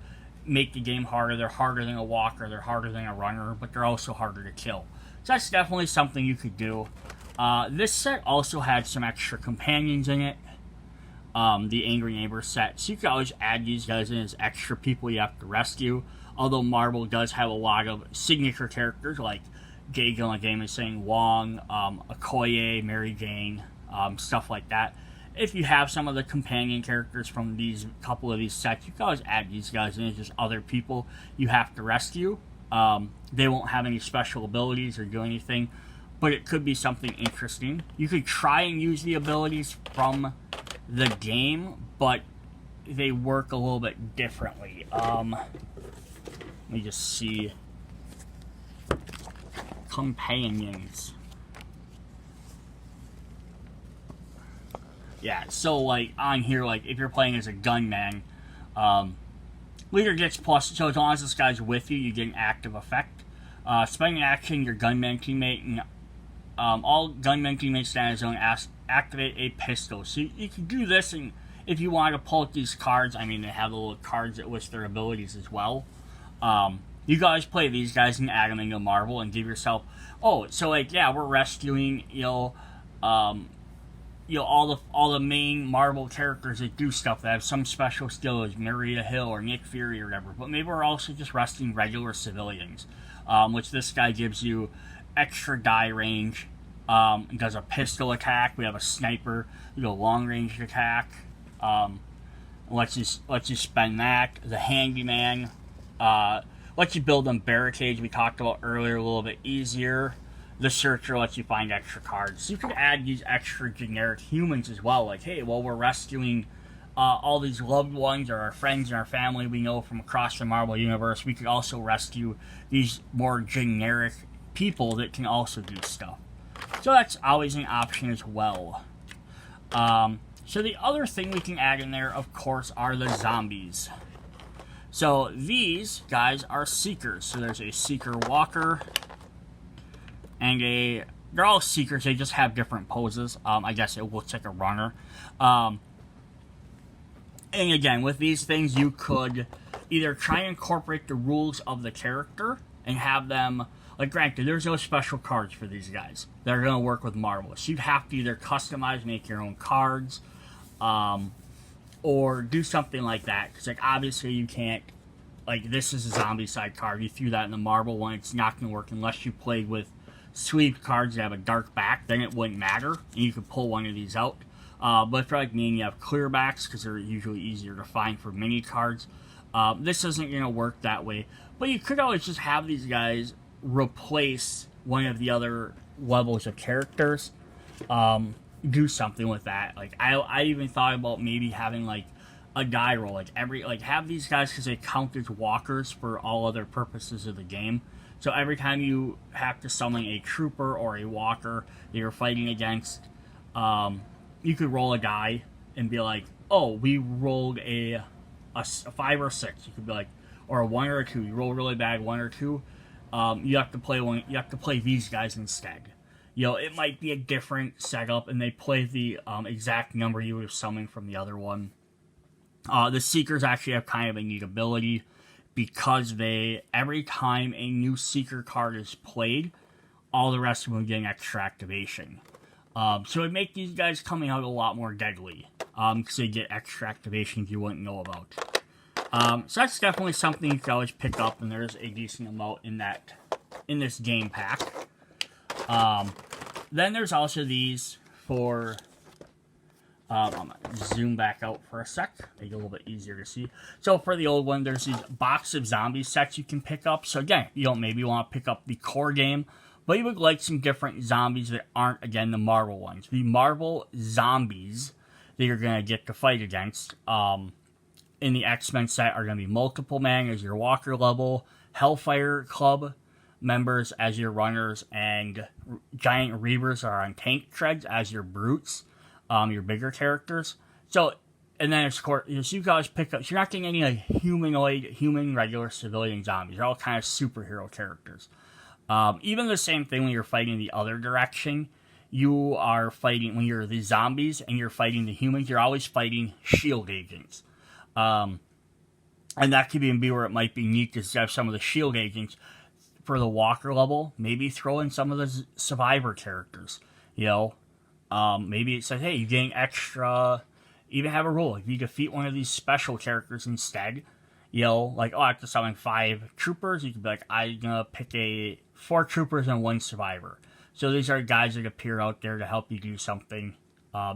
make the game harder. They're harder than a walker, they're harder than a runner, but they're also harder to kill. So that's definitely something you could do. This set also had some extra companions in it. The Angry Neighbor set. So you can always add these guys in as extra people you have to rescue. Although Marvel does have a lot of signature characters, like Jay Gyllenhaal game is saying Wong, Okoye, Mary Jane, stuff like that. If you have some of the companion characters from these couple of these sets, you can always add these guys in as just other people you have to rescue. They won't have any special abilities or do anything, but it could be something interesting. You could try and use the abilities from the game, but they work a little bit differently. Let me just see. Companions. Yeah, so, like, on here, like, if you're playing as a gunman, leader gets plus, so as long as this guy's with you, you get an active effect. Spending action, your gunman teammate all gunmen can make stand zone activate a pistol. So you can do this, and if you want to pull out these cards, I mean, they have the little cards that list their abilities as well. You guys play these guys and add them into Marvel and give yourself, oh, so like, yeah, we're rescuing, all the main Marvel characters that do stuff that have some special skills, Maria Hill or Nick Fury or whatever. But maybe we're also just rescuing regular civilians, which this guy gives you extra die range. Does a pistol attack. We have a sniper. We go long range attack. Let's you spend that. The handyman. Lets you build them barricades we talked about earlier a little bit easier. The searcher lets you find extra cards. So you could add these extra generic humans as well. Like, hey, well, we're rescuing all these loved ones or our friends and our family we know from across the Marvel Universe. We could also rescue these more generic people that can also do stuff. So that's always an option as well. So the other thing we can add in there, of course, are the zombies. So these guys are seekers. So there's a seeker walker and they're all seekers. They just have different poses. I guess it looks like a runner. And again, with these things, you could either try and incorporate the rules of the character and have them, like, granted, there's no special cards for these guys. They're going to work with Marvel. So you'd have to either customize, make your own cards, or do something like that. Because, like, obviously you can't, like, this is a Zombicide card. You threw that in the Marvel one, it's not going to work unless you played with sleeve cards that have a dark back. Then it wouldn't matter, and you could pull one of these out. But for, like, me, and you have clear backs, because they're usually easier to find for mini cards. This isn't going to work that way. But you could always just have these guys replace one of the other levels of characters. Do something with that. Like, I even thought about maybe having, like, a die roll. Like, have these guys, because they count as walkers for all other purposes of the game. So every time you have to summon a trooper or a walker that you're fighting against, you could roll a die and be like, oh, we rolled a 5 or 6. You could be like, or a 1 or a 2. You roll really bad, 1 or 2. You have to play one. You have to play these guys instead. It might be a different setup, and they play the exact number you would have summoned from the other one. The Seekers actually have kind of a neat ability, because every time a new Seeker card is played, all the rest of them get an extra activation. So it makes these guys coming out a lot more deadly, because they get extra activations you wouldn't know about. So that's definitely something you can always pick up, and there's a decent amount in this game pack. Then there's also these for, I'm going to zoom back out for a sec, make it a little bit easier to see. So for the old one, there's these box of zombie sets you can pick up. So again, you don't maybe want to pick up the core game, but you would like some different zombies that aren't, again, the Marvel ones. The Marvel zombies that you're going to get to fight against in the X-Men set are going to be Multiple Man as your walker level, Hellfire Club members as your runners, and Giant Reavers are on tank treads as your brutes, your bigger characters. So, and then of course, you guys pick up, so you're not getting any like humanoid, human, regular civilian zombies. They're all kind of superhero characters. Even the same thing when you're fighting the other direction. You are fighting, when you're the zombies and you're fighting the humans, you're always fighting shield agents. And that could even be where it might be neat to have some of the shield agents for the walker level. Maybe throw in some of the survivor characters. Maybe it says, hey, you're getting extra. Even have a rule. If you defeat one of these special characters instead, like, oh, I have to summon 5 troopers. You could be like, I'm going to pick 4 troopers and 1 survivor. So these are guys that appear out there to help you do something.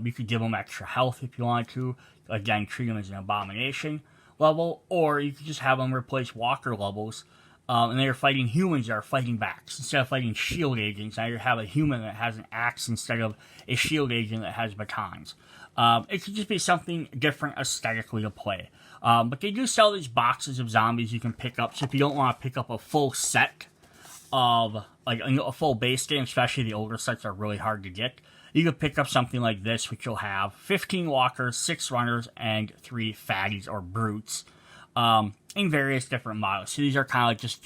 You could give them extra health if you want to. Again, treat them as an abomination level. Or you could just have them replace walker levels. And they're fighting humans that are fighting backs. Instead of fighting shield agents, now you have a human that has an axe instead of a shield agent that has batons. It could just be something different aesthetically to play. But they do sell these boxes of zombies you can pick up. So if you don't want to pick up a full set of, like, a full base game, especially the older sets are really hard to get, you could pick up something like this, which you'll have 15 walkers, 6 runners, and 3 fatties or brutes. In various different models. So these are kind of like just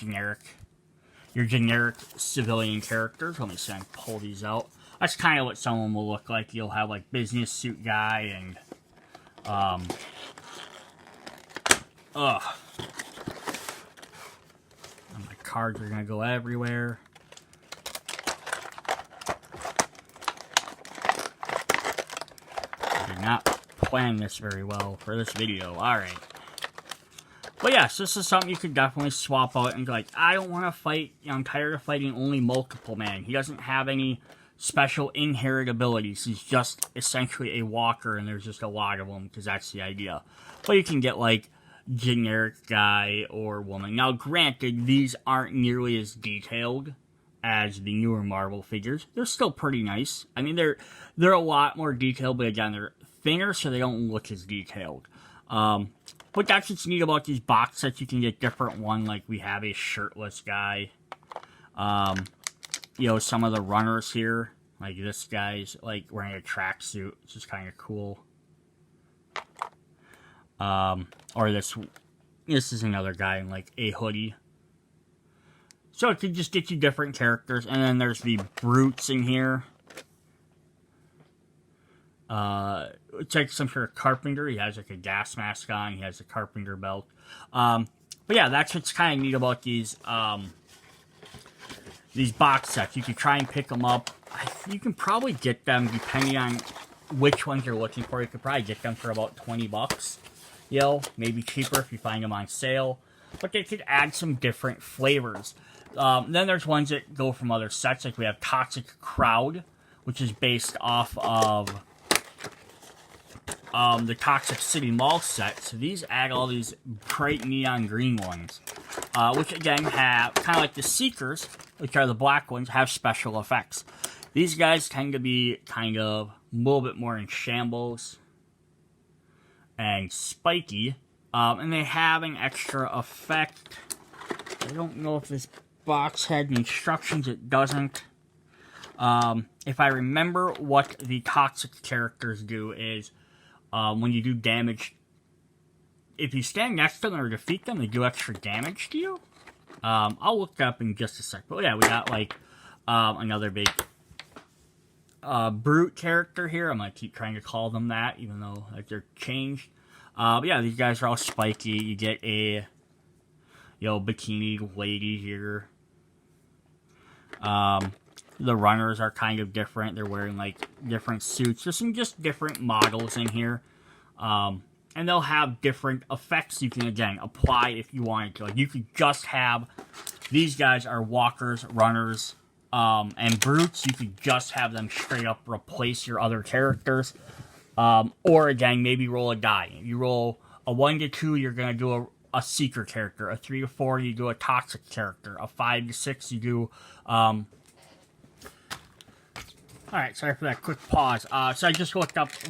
your generic civilian characters. Let me see, I can pull these out. That's kind of what someone will look like. You'll have like business suit guy and and my cards are gonna go everywhere. I did not plan this very well for this video. Alright. But yes, this is something you could definitely swap out and be like, I don't want to fight, I'm tired of fighting only multiple man. He doesn't have any special inherent abilities. He's just essentially a walker, and there's just a lot of them, because that's the idea. But you can get, like, generic guy or woman. Now, granted, these aren't nearly as detailed as the newer Marvel figures. They're still pretty nice. I mean, they're a lot more detailed, but again, they're thinner, so they don't look as detailed. But that's what's neat about these box sets. You can get different one, like we have a shirtless guy. You know, some of the runners here, like this guy's like wearing a tracksuit, which is kind of cool. Or this is another guy in like a hoodie. So it could just get you different characters. And then there's the brutes in here. It's like some sort of carpenter. He has like a gas mask on. He has a carpenter belt. But yeah, that's what's kind of neat about these box sets. You can try and pick them up. You can probably get them, depending on which ones you're looking for. You could probably get them for about 20 bucks. You know, maybe cheaper if you find them on sale. But they could add some different flavors. Then there's ones that go from other sets. Like we have Toxic Crowd, which is based off of the Toxic City Mall set. So these add all these bright neon green ones, which again have, kind of like the Seekers, which are the black ones, have special effects. These guys tend to be kind of a little bit more in shambles and spiky, and they have an extra effect. I don't know if this box had the instructions. It doesn't. If I remember what the toxic characters do is, when you do damage, if you stand next to them or defeat them, they do extra damage to you. I'll look that up in just a sec. But yeah, we got like another big brute character here. I'm gonna keep trying to call them that, even though like, they're changed. But yeah, these guys are all spiky. You get a bikini lady here. The runners are kind of different. They're wearing like different suits. There's some just different models in here. And they'll have different effects you can, again, apply if you wanted to. Like, you could just have, these guys are walkers, runners, and brutes. You could just have them straight up replace your other characters. Or, again, maybe roll a die. If you roll a 1 to 2, you're going to do a Seeker character. A 3 to 4, you do a Toxic character. A 5 to 6, you do, Alright, sorry for that quick pause. So I just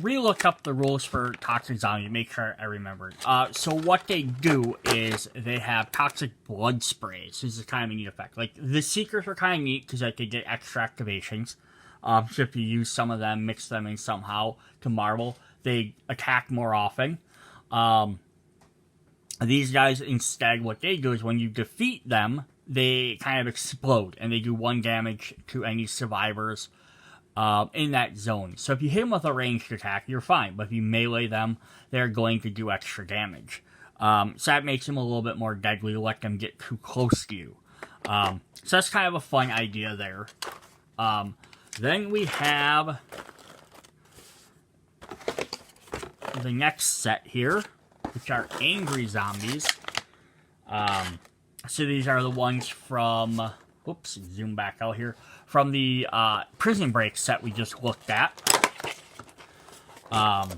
re-looked up the rules for Toxic Zombie to make sure I remembered. So what they do is they have toxic blood sprays. This is kind of a neat effect. Like, the Seekers are kind of neat because they could get extra activations. So if you use some of them, mix them in somehow to Marvel, they attack more often. These guys, instead, what they do is when you defeat them, they kind of explode, and they do 1 damage to any survivors in that zone. So if you hit them with a ranged attack, you're fine. But if you melee them, they're going to do extra damage. So that makes them a little bit more deadly to let them get too close to you. So that's kind of a fun idea there. Then we have the next set here, which are Angry Zombies. So these are the ones from... Oops, zoom back out here. From the Prison Break set we just looked at. So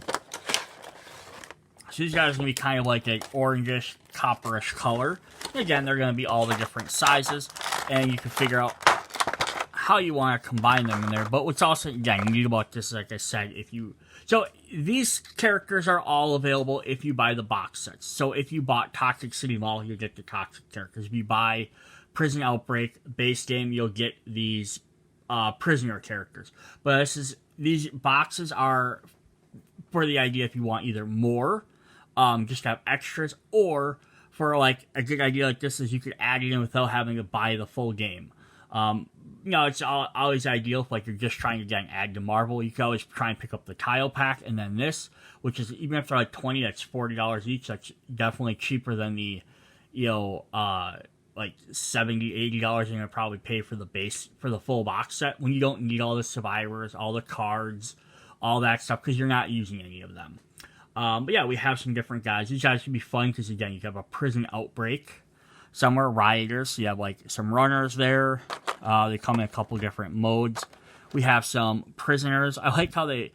these guys are going to be kind of like an orangish, copperish color. And again, they're going to be all the different sizes. And you can figure out how you want to combine them in there. But what's also, again, neat about this, like I said, so these characters are all available if you buy the box sets. So if you bought Toxic City Mall, you'll get the Toxic characters. If you buy Prison Outbreak base game, you'll get these prisoner characters. But these boxes are for the idea if you want either more, just to have extras, or for like a good idea like this is you could add it in without having to buy the full game. It's always ideal if like you're just trying to get an add to Marvel. You can always try and pick up the tile pack, and then this, which is even if they're like $20, that's $40 each. That's definitely cheaper than the, like $70, $80 you're gonna probably pay for the base for the full box set when you don't need all the survivors, all the cards, all that stuff because you're not using any of them. But yeah, we have some different guys. These guys should be fun because again, you have a prison outbreak. Some are rioters. So you have like some runners there. They come in a couple different modes. We have some prisoners. I like how they.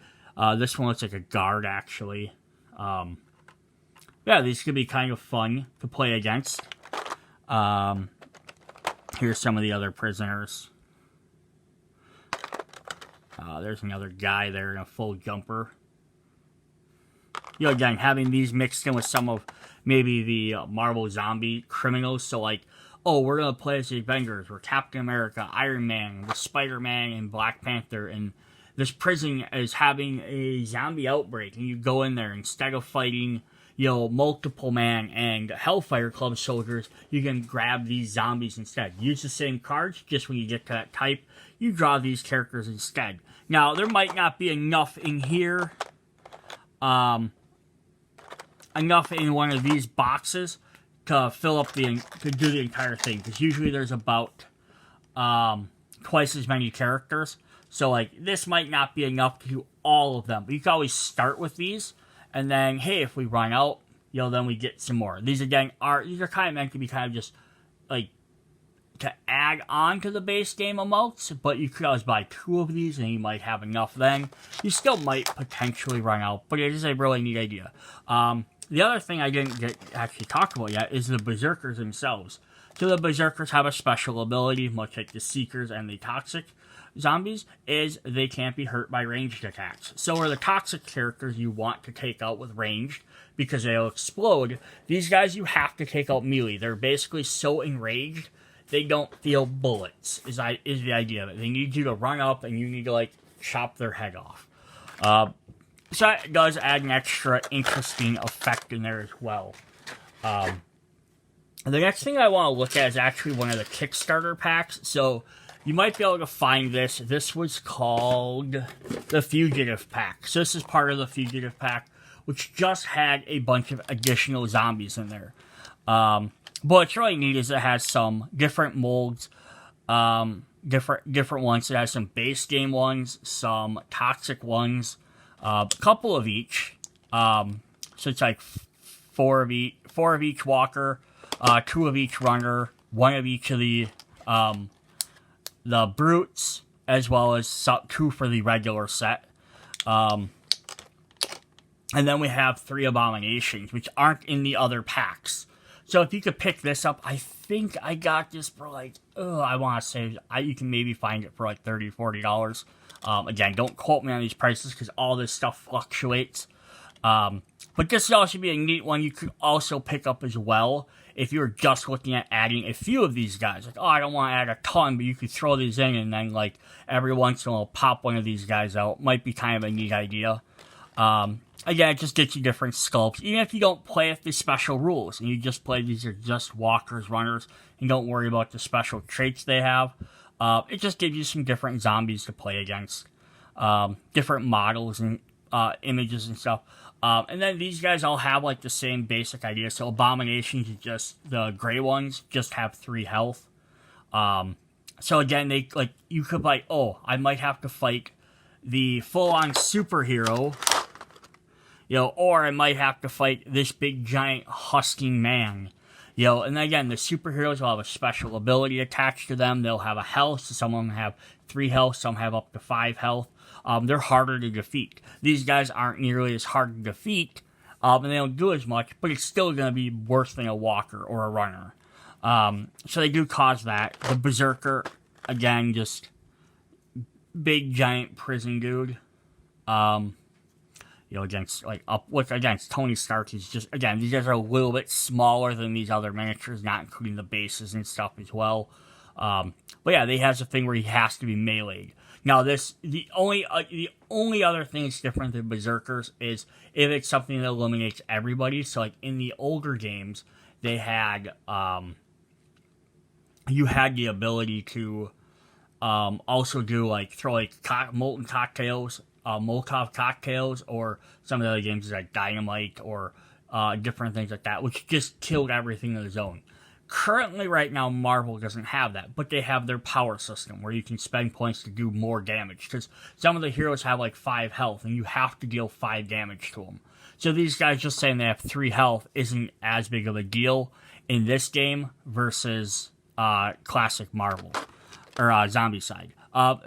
This one looks like a guard actually. Yeah, these could be kind of fun to play against. Here's some of the other prisoners. There's another guy there in a full jumper. Again, having these mixed in with some of maybe the Marvel zombie criminals. So like, oh, we're going to play as the Avengers. We're Captain America, Iron Man, the Spider-Man, and Black Panther. And this prison is having a zombie outbreak. And you go in there instead of fighting, Multiple Man and Hellfire Club soldiers, you can grab these zombies instead. Use the same cards, just when you get to that type, you draw these characters instead. Now, there might not be enough in here, enough in one of these boxes to fill up to do the entire thing, because usually there's about twice as many characters. So, like, this might not be enough to do all of them, but you can always start with these. And then, hey, if we run out, then we get some more. These, again, are kind of meant to be kind of just, like, to add on to the base game amounts. But you could always buy 2 of these, and you might have enough then. You still might potentially run out, but it is a really neat idea. The other thing I didn't get actually talk about yet is the Berserkers themselves. So the Berserkers have a special ability, much like the Seekers and the Toxic zombies, is they can't be hurt by ranged attacks. So are the toxic characters you want to take out with ranged, because they'll explode. These guys you have to take out melee. They're basically so enraged, they don't feel bullets, is the idea of it. They need you to run up and you need to, like, chop their head off. So that does add an extra interesting effect in there as well. The next thing I want to look at is actually one of the Kickstarter packs. So you might be able to find this. This was called the Fugitive Pack. So this is part of the Fugitive Pack, which just had a bunch of additional zombies in there. But what's really neat is it has some different molds, different ones. It has some base game ones, some toxic ones, a couple of each. So it's like 4 of each walker, 2 of each runner, 1 of each of the brutes, as well as 2 for the regular set. And then we have 3 abominations, which aren't in the other packs. So if you could pick this up, I think I got this for like, I want to say, you can maybe find it for like $30, $40. Again, don't quote me on these prices because all this stuff fluctuates. But this would also be a neat one you could also pick up as well if you're just looking at adding a few of these guys. Like, I don't want to add a ton, but you could throw these in and then, like, every once in a while pop one of these guys out. Might be kind of a neat idea. Again, it just gets you different sculpts. Even if you don't play with the special rules and you just play these are just walkers, runners, and don't worry about the special traits they have, it just gives you some different zombies to play against. Different models and images and stuff. And then these guys all have like the same basic idea. So abominations, just the gray ones, just have 3 health. So again, they like you could like, I might have to fight the full-on superhero, or I might have to fight this big giant husking man. And then again, the superheroes will have a special ability attached to them. They'll have a health. So some of them have 3 health. Some have up to 5 health. They're harder to defeat. These guys aren't nearly as hard to defeat, and they don't do as much, but it's still going to be worse than a walker or a runner. So they do cause that. The Berserker, again, just big giant prison dude. Against against Tony Stark, he's just, again, these guys are a little bit smaller than these other miniatures, not including the bases and stuff as well. But yeah, they has a thing where he has to be meleeed. Now, the only other thing that's different than Berserkers is if it's something that eliminates everybody. So, like in the older games, they had, you had the ability to also do like throw like molten cocktails, Molotov cocktails, or some of the other games like Dynamite or different things like that, which just killed everything in the zone. Currently, right now, Marvel doesn't have that, but they have their power system where you can spend points to do more damage, because some of the heroes have like 5 health, and you have to deal 5 damage to them. So these guys just saying they have 3 health isn't as big of a deal in this game versus classic Marvel, or Zombicide.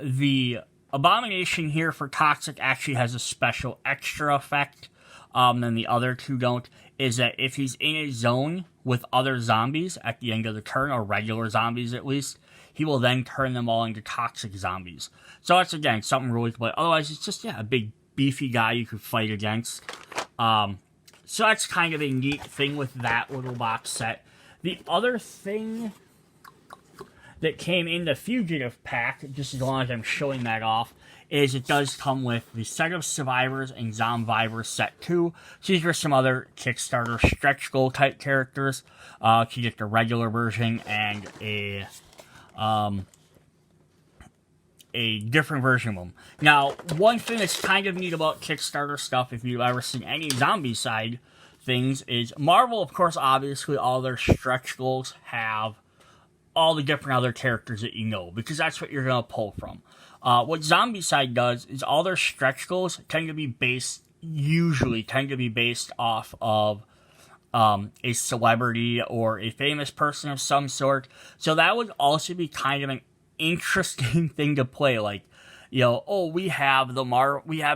The Abomination here for Toxic actually has a special extra effect than the other two don't, is that if he's in a zone with other zombies at the end of the turn, or regular zombies at least, he will then turn them all into toxic zombies. So that's, again, something really cool. Otherwise, it's just, yeah, a big, beefy guy you could fight against. So that's kind of a neat thing with that little box set. The other thing that came in the Fugitive Pack, just as long as I'm showing that off, is it does come with the set of Survivors and Zombvivors set 2. So these are some other Kickstarter stretch goal type characters. You get the regular version and a different version of them. Now, one thing that's kind of neat about Kickstarter stuff, if you've ever seen any Zombicide things, is Marvel, of course, obviously, all their stretch goals have all the different other characters that you know, because that's what you're going to pull from. What Zombicide does is all their stretch goals usually tend to be based off of a celebrity or a famous person of some sort. So that would also be kind of an interesting thing to play. Like, you know, oh, we have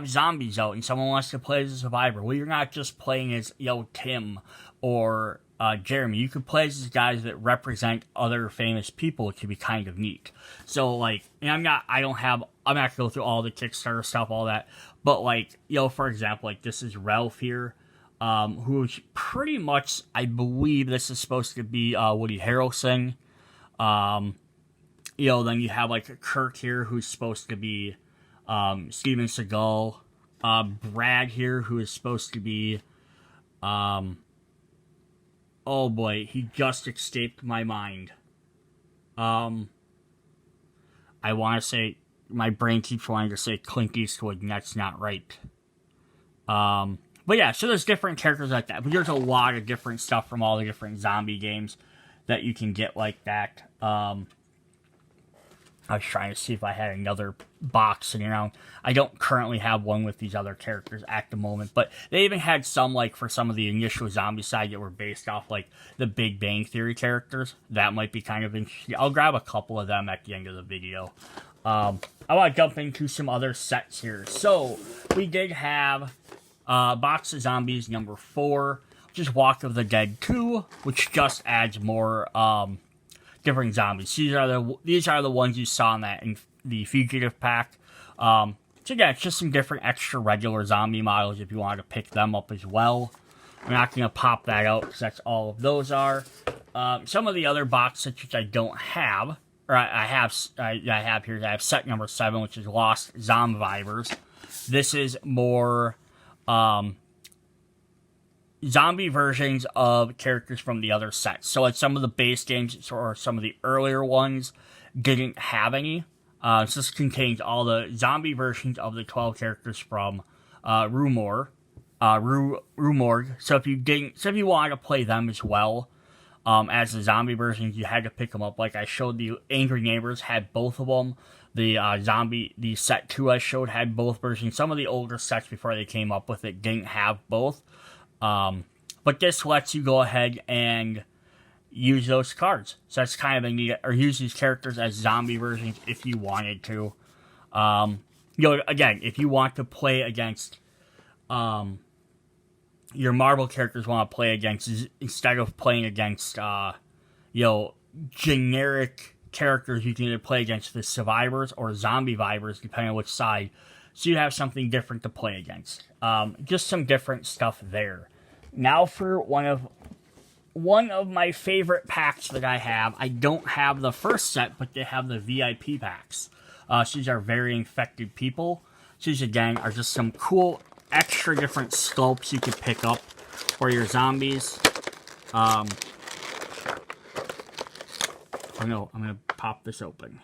zombies out and someone wants to play as a survivor. Well, you're not just playing as, you know, Tim or Jeremy. You could play as guys that represent other famous people. It could be kind of neat. So, like, and I'm not gonna go through all the Kickstarter stuff, all that, but, like, you know, for example, like, this is Ralph here, who's pretty much, I believe this is supposed to be Woody Harrelson. You know, then you have, like, Kurt here, who's supposed to be Steven Seagal. Brad here, who is supposed to be oh boy, he just escaped my mind. I want to say, my brain keeps wanting to say Clint Eastwood, and that's not right. But yeah, so there's different characters like that. But there's a lot of different stuff from all the different zombie games that you can get like that. I was trying to see if I had another box sitting around. I don't currently have one with these other characters at the moment, but they even had some, like, for some of the initial Zombicide that were based off, like, the Big Bang Theory characters. That might be kind of interesting. I'll grab a couple of them at the end of the video. I want to jump into some other sets here. So, we did have Box of Zombies number 4, which is Walk of the Dead 2, which just adds more different zombies. These are the ones you saw in the Fugitive Pack. So yeah, it's just some different extra regular zombie models if you wanted to pick them up as well. I'm not going to pop that out because that's all of those are. Some of the other box sets which I don't have, or I have here. I have set number 7, which is Lost Zombvivors. This is more zombie versions of characters from the other sets. So like some of the base games or some of the earlier ones didn't have any. So this contains all the zombie versions of the 12 characters from Rue Morgue. So if you wanted to play them as well as the zombie versions, you had to pick them up. Like I showed, the Angry Neighbors had both of them. The set 2 I showed had both versions. Some of the older sets before they came up with it didn't have both. But this lets you go ahead and use those cards. So that's kind of a neat, or use these characters as zombie versions if you wanted to. You know, again, if you want to play against, your Marvel characters want to play against, instead of playing against, you know, generic characters, you can either play against the Survivors or Zombivivors, depending on which side. So you have something different to play against. Just some different stuff there. Now for one of my favorite packs that I have. I don't have the first set, but they have the VIP packs. So these are Very Infected People. So these, again, are just some cool extra different sculpts you could pick up for your zombies. Oh no, I'm gonna pop this open.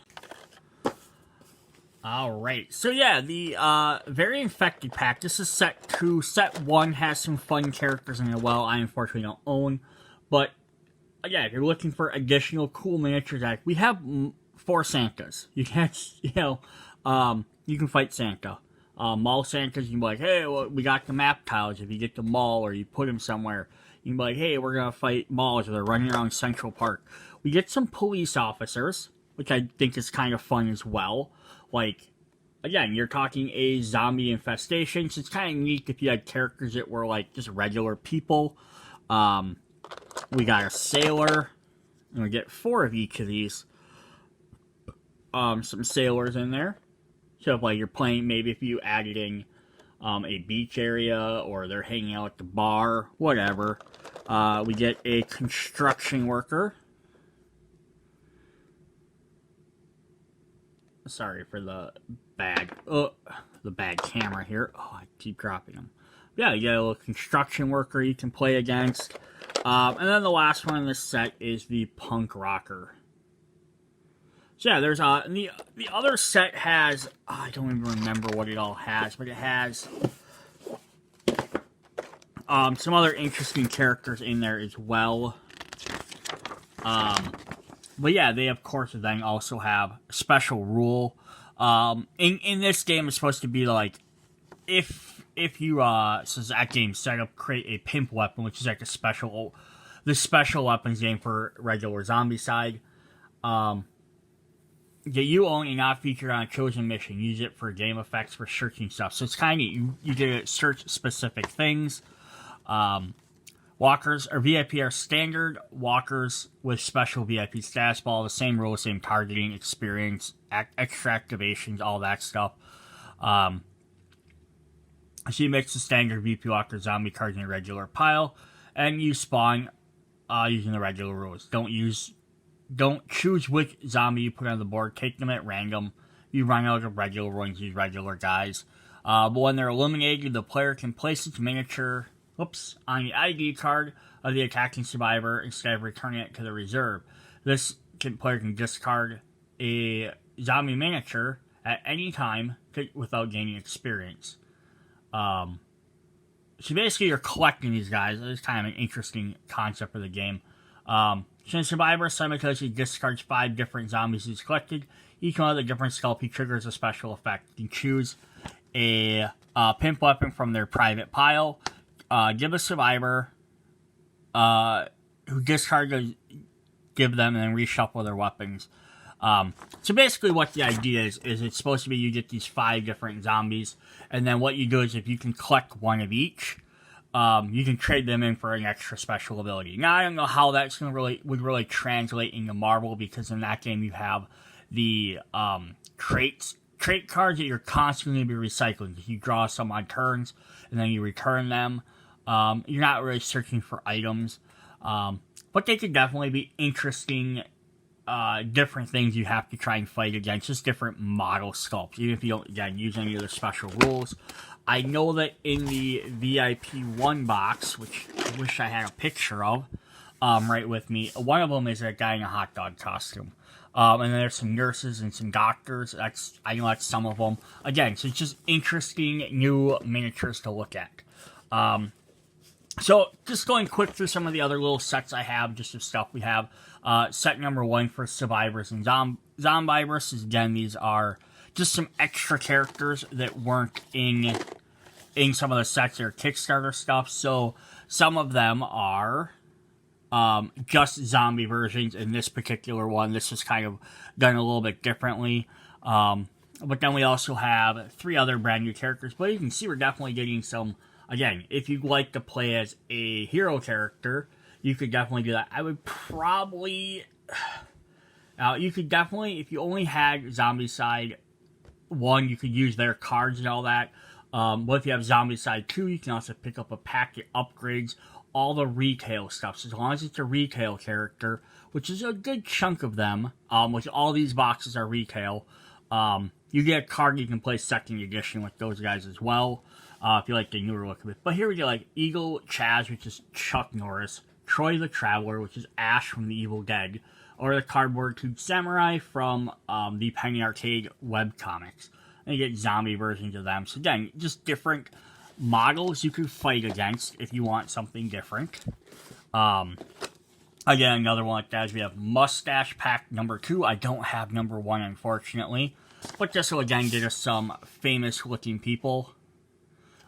Alright, so yeah, the Very Infected pack. This is set 2. Set 1 has some fun characters in it. Well, I unfortunately don't own. But, again, if you're looking for additional cool miniatures, we have 4 Santas. You can't, you can fight Santa. Mall Santas, you can be like, hey, well, we got the map tiles. If you get the mall or you put them somewhere, you can be like, hey, we're gonna fight malls, or they're running around Central Park. We get some police officers, which I think is kind of fun as well. Like, again, you're talking a zombie infestation, so it's kind of neat if you had characters that were, like, just regular people. We got a sailor, and we get 4 of each of these. Some sailors in there. So, if, like, you're playing, maybe if you added in a beach area, or they're hanging out at the bar, whatever. We get a construction worker. Sorry for the bad camera here. Oh, I keep dropping them. Yeah, you get a little construction worker you can play against. And then the last one in this set is the punk rocker. So yeah, there's the other set has, I don't even remember what it all has, but it has some other interesting characters in there as well. But yeah, they of course then also have a special rule. In this game, it's supposed to be like, if you so that game setup, create a pimp weapon, which is like the special weapons game for regular Zombicide. That you own and not featured on a chosen mission. Use it for game effects, for searching stuff. So it's kind of, you get to search specific things. Walkers or VIP are standard. Walkers with special VIP status ball, the same rules, same targeting, experience, extra activations, all that stuff. So you mix the standard VP Walker zombie cards in a regular pile, and you spawn using the regular rules. Don't choose which zombie you put on the board. Take them at random. You run out of regular ones, use regular guys. But when they're eliminated, the player can place its miniature on the ID card of the attacking survivor instead of returning it to the reserve. This player can discard a zombie miniature at any time without gaining experience. So basically you're collecting these guys. It's kind of an interesting concept for the game. Since survivor simultaneously discards 5 different zombies he's collected, each one of the different sculpey triggers a special effect. You can choose a pimp weapon from their private pile. Give a survivor who discarded, give them, and then reshuffle their weapons. So basically what the idea is it's supposed to be you get these 5 different zombies, and then what you do is if you can collect one of each, you can trade them in for an extra special ability. Now, I don't know how that's would really translate into Marvel, because in that game you have the trait cards that you're constantly be recycling. You draw some on turns, and then you return them. You're not really searching for items, but they could definitely be interesting, different things you have to try and fight against, just different model sculpts, even if you don't, again, use any of the special rules. I know that in the VIP 1 box, which I wish I had a picture of, right with me, one of them is a guy in a hot dog costume. And then there's some nurses and some doctors. I know that's some of them. Again, so it's just interesting new miniatures to look at. So, just going quick through some of the other little sets I have, just of stuff we have. Set number 1 for Survivors and Zombvivors. Again, these are just some extra characters that weren't in some of the sets or Kickstarter stuff. So, some of them are just zombie versions. In this particular one, this is kind of done a little bit differently. But then we also have 3 other brand new characters. But you can see we're definitely getting some. Again, if you'd like to play as a hero character, you could definitely do that. I would probably... you could definitely, if you only had Zombicide 1, you could use their cards and all that. But if you have Zombicide 2, you can also pick up a pack that upgrades all the retail stuff. So as long as it's a retail character, which is a good chunk of them, which all these boxes are retail, you get a card you can play 2nd edition with those guys as well. If you like the newer look of it. But here we get like Eagle Chaz, which is Chuck Norris. Troy the Traveler, which is Ash from the Evil Dead. or the Cardboard Tube Samurai from the Penny Arcade webcomics. And you get zombie versions of them. So again, just different models you can fight against if you want something different. Again, another one like that is we have Mustache Pack number 2. I don't have number 1, unfortunately. But this will again get us some famous looking people.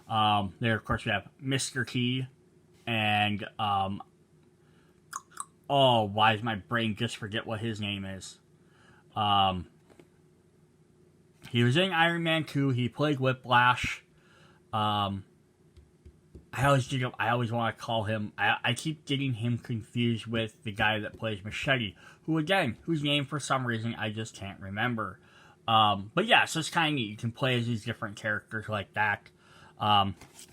There, of course, we have Mr. T. And, oh, why does my brain just forget what his name is? He was in Iron Man 2. He played Whiplash. I always want to call him... I keep getting him confused with the guy that plays Machete, who, again, whose name, for some reason, I just can't remember. But yeah, so it's kind of neat. You can play as these different characters like that.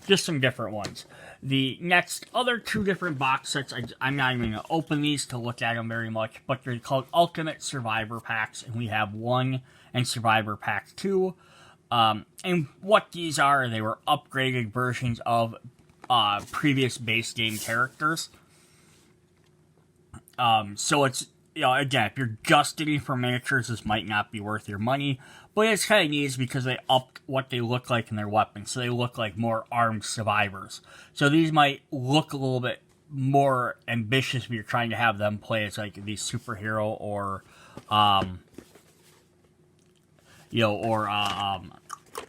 Just some different ones. The next other 2 different box sets, I'm not even going to open these to look at them very much, but they're called Ultimate Survivor Packs, and we have 1 and Survivor Pack 2. And what these are, they were upgraded versions of previous base game characters. So it's, again, if you're just getting for miniatures, this might not be worth your money. But it's kind of neat because they upped what they look like in their weapons. So they look like more armed survivors. So these might look a little bit more ambitious if you're trying to have them play as like the superhero or,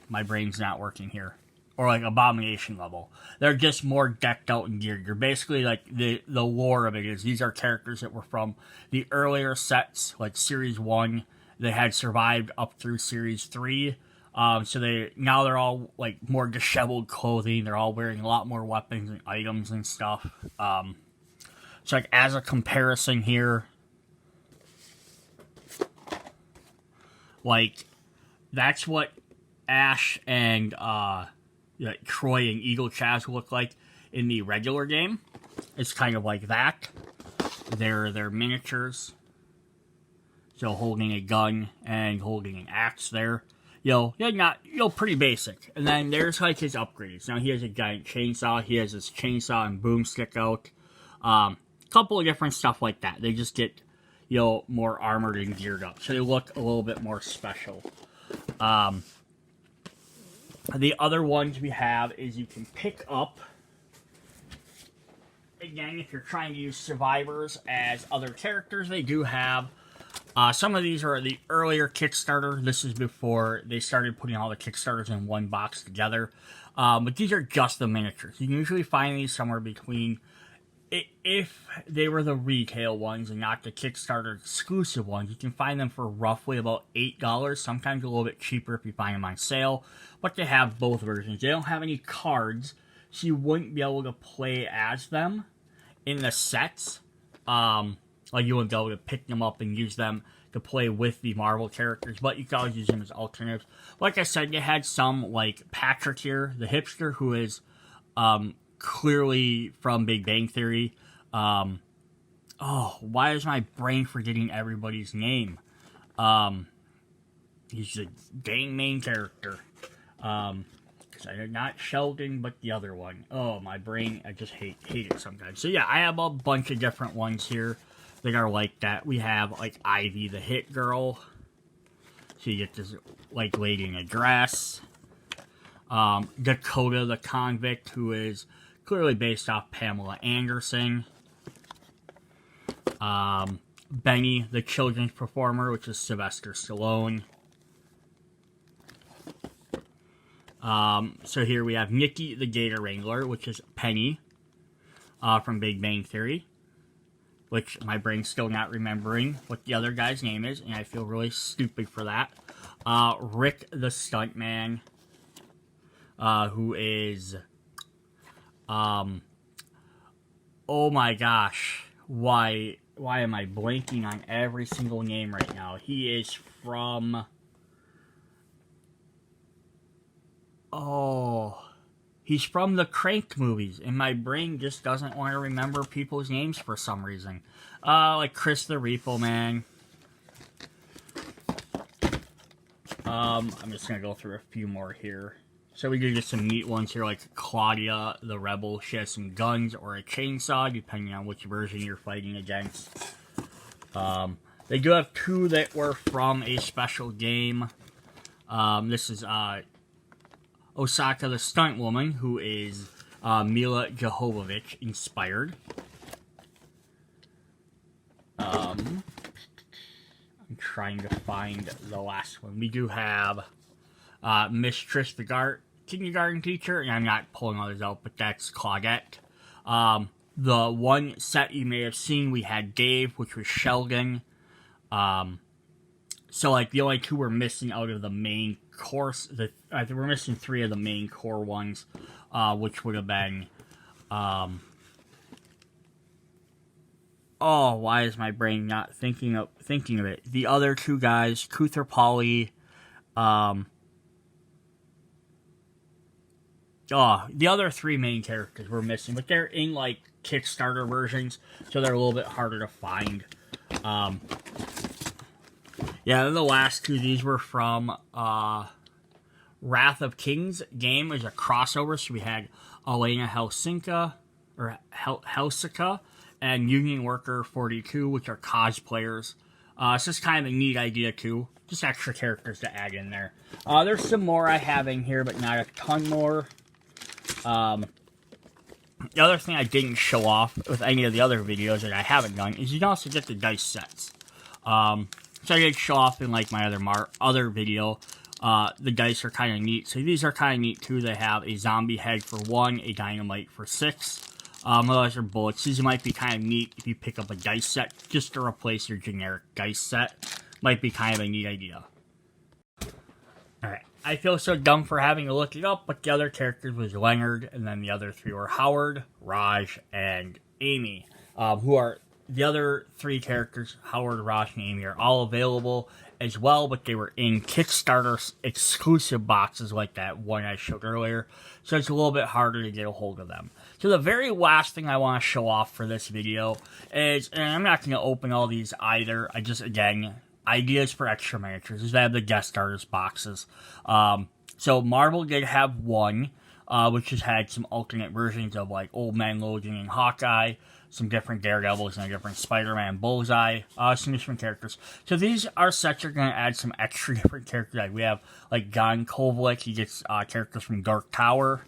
my brain's not working here. Or like Abomination level. They're just more decked out and geared. You're basically like the lore of it is these are characters that were from the earlier sets, like Series 1. They had survived up through Series 3. So they're all like more disheveled clothing. They're all wearing a lot more weapons and items and stuff. So like as a comparison here, like that's what Ash and Troy and Eagle Chaz look like in the regular game. It's kind of like that. They're miniatures. So holding a gun and holding an axe there. Pretty basic. And then there's like his upgrades. Now he has a giant chainsaw. He has his chainsaw and boomstick out. Couple of different stuff like that. They just get, more armored and geared up. So they look a little bit more special. The other ones we have is you can pick up, again, if you're trying to use survivors as other characters, they do have, some of these are the earlier Kickstarter. This is before they started putting all the Kickstarters in one box together. But these are just the miniatures. You can usually find these somewhere between, if they were the retail ones and not the Kickstarter exclusive ones, you can find them for roughly about $8, sometimes a little bit cheaper if you find them on sale. But they have both versions. They don't have any cards, so you wouldn't be able to play as them in the sets. Like you wouldn't be able to pick them up and use them to play with the Marvel characters, but you can always use them as alternatives. Like I said, you had some like Patrick here, the hipster, who is clearly from Big Bang Theory. Why is my brain forgetting everybody's name? He's the dang main character. Not Sheldon, but the other one. Oh, my brain, I just hate it sometimes. So yeah, I have a bunch of different ones here that are like that. We have like Ivy, the hit girl. So you get this like lady in a dress. Dakota, the convict, who is clearly based off Pamela Anderson. Benny, the children's performer, which is Sylvester Stallone. So here we have Nikki, the Gator Wrangler, which is Penny, from Big Bang Theory, which my brain's still not remembering what the other guy's name is, and I feel really stupid for that. Rick, the stuntman, who is, oh my gosh, why am I blanking on every single name right now? He is from... he's from the Crank movies, and my brain just doesn't want to remember people's names for some reason. Like Chris the Repo Man. I'm just gonna go through a few more here. So we do get some neat ones here, like Claudia the Rebel. She has some guns or a chainsaw, depending on which version you're fighting against. They do have 2 that were from a special game. This is Osaka the Stunt Woman, who is Mila Jovovich inspired. I'm trying to find the last one. We do have Mistress the kindergarten teacher, and I'm not pulling all these out, but that's Claudette. The one set you may have seen, we had Dave, which was Sheldon. So, like, the only 2 we're missing out of the main course, I think we're missing 3 of the main core ones, which would have been, why is my brain not thinking of it? The other 2 guys, Kuther Polly, the other 3 main characters we're missing, but they're in, like, Kickstarter versions, so they're a little bit harder to find. Yeah, the last 2, these were from Wrath of Kings game. It was a crossover, so we had Elena Helsinka and Union Worker 42, which are cosplayers. It's just kind of a neat idea, too. Just extra characters to add in there. There's some more I have in here, but not a ton more. The other thing I didn't show off with any of the other videos that I haven't done is you can also get the dice sets. So I did show off in, like, my other video. The dice are kind of neat. So these are kind of neat, too. They have a zombie head for 1, a dynamite for 6. Those are bullets. These might be kind of neat if you pick up a dice set just to replace your generic dice set. Might be kind of a neat idea. Alright, I feel so dumb for having to look it up, but the other characters was Leonard, and then the other 3 were Howard, Raj, and Amy, who are the other 3 characters, Howard, Raj, and Amy, are all available as well, but they were in Kickstarter exclusive boxes like that one I showed earlier, so it's a little bit harder to get a hold of them. So the very last thing I want to show off for this video is, and I'm not going to open all these either, I just, again, ideas for extra miniatures, is they have the guest artist boxes. So Marvel did have one, which has had some alternate versions of, like, Old Man Logan and Hawkeye, some different Daredevils and a different Spider-Man, Bullseye, some different characters. So these are sets that are going to add some extra different characters. Like we have, like, Gon Kovalik, he gets characters from Dark Tower,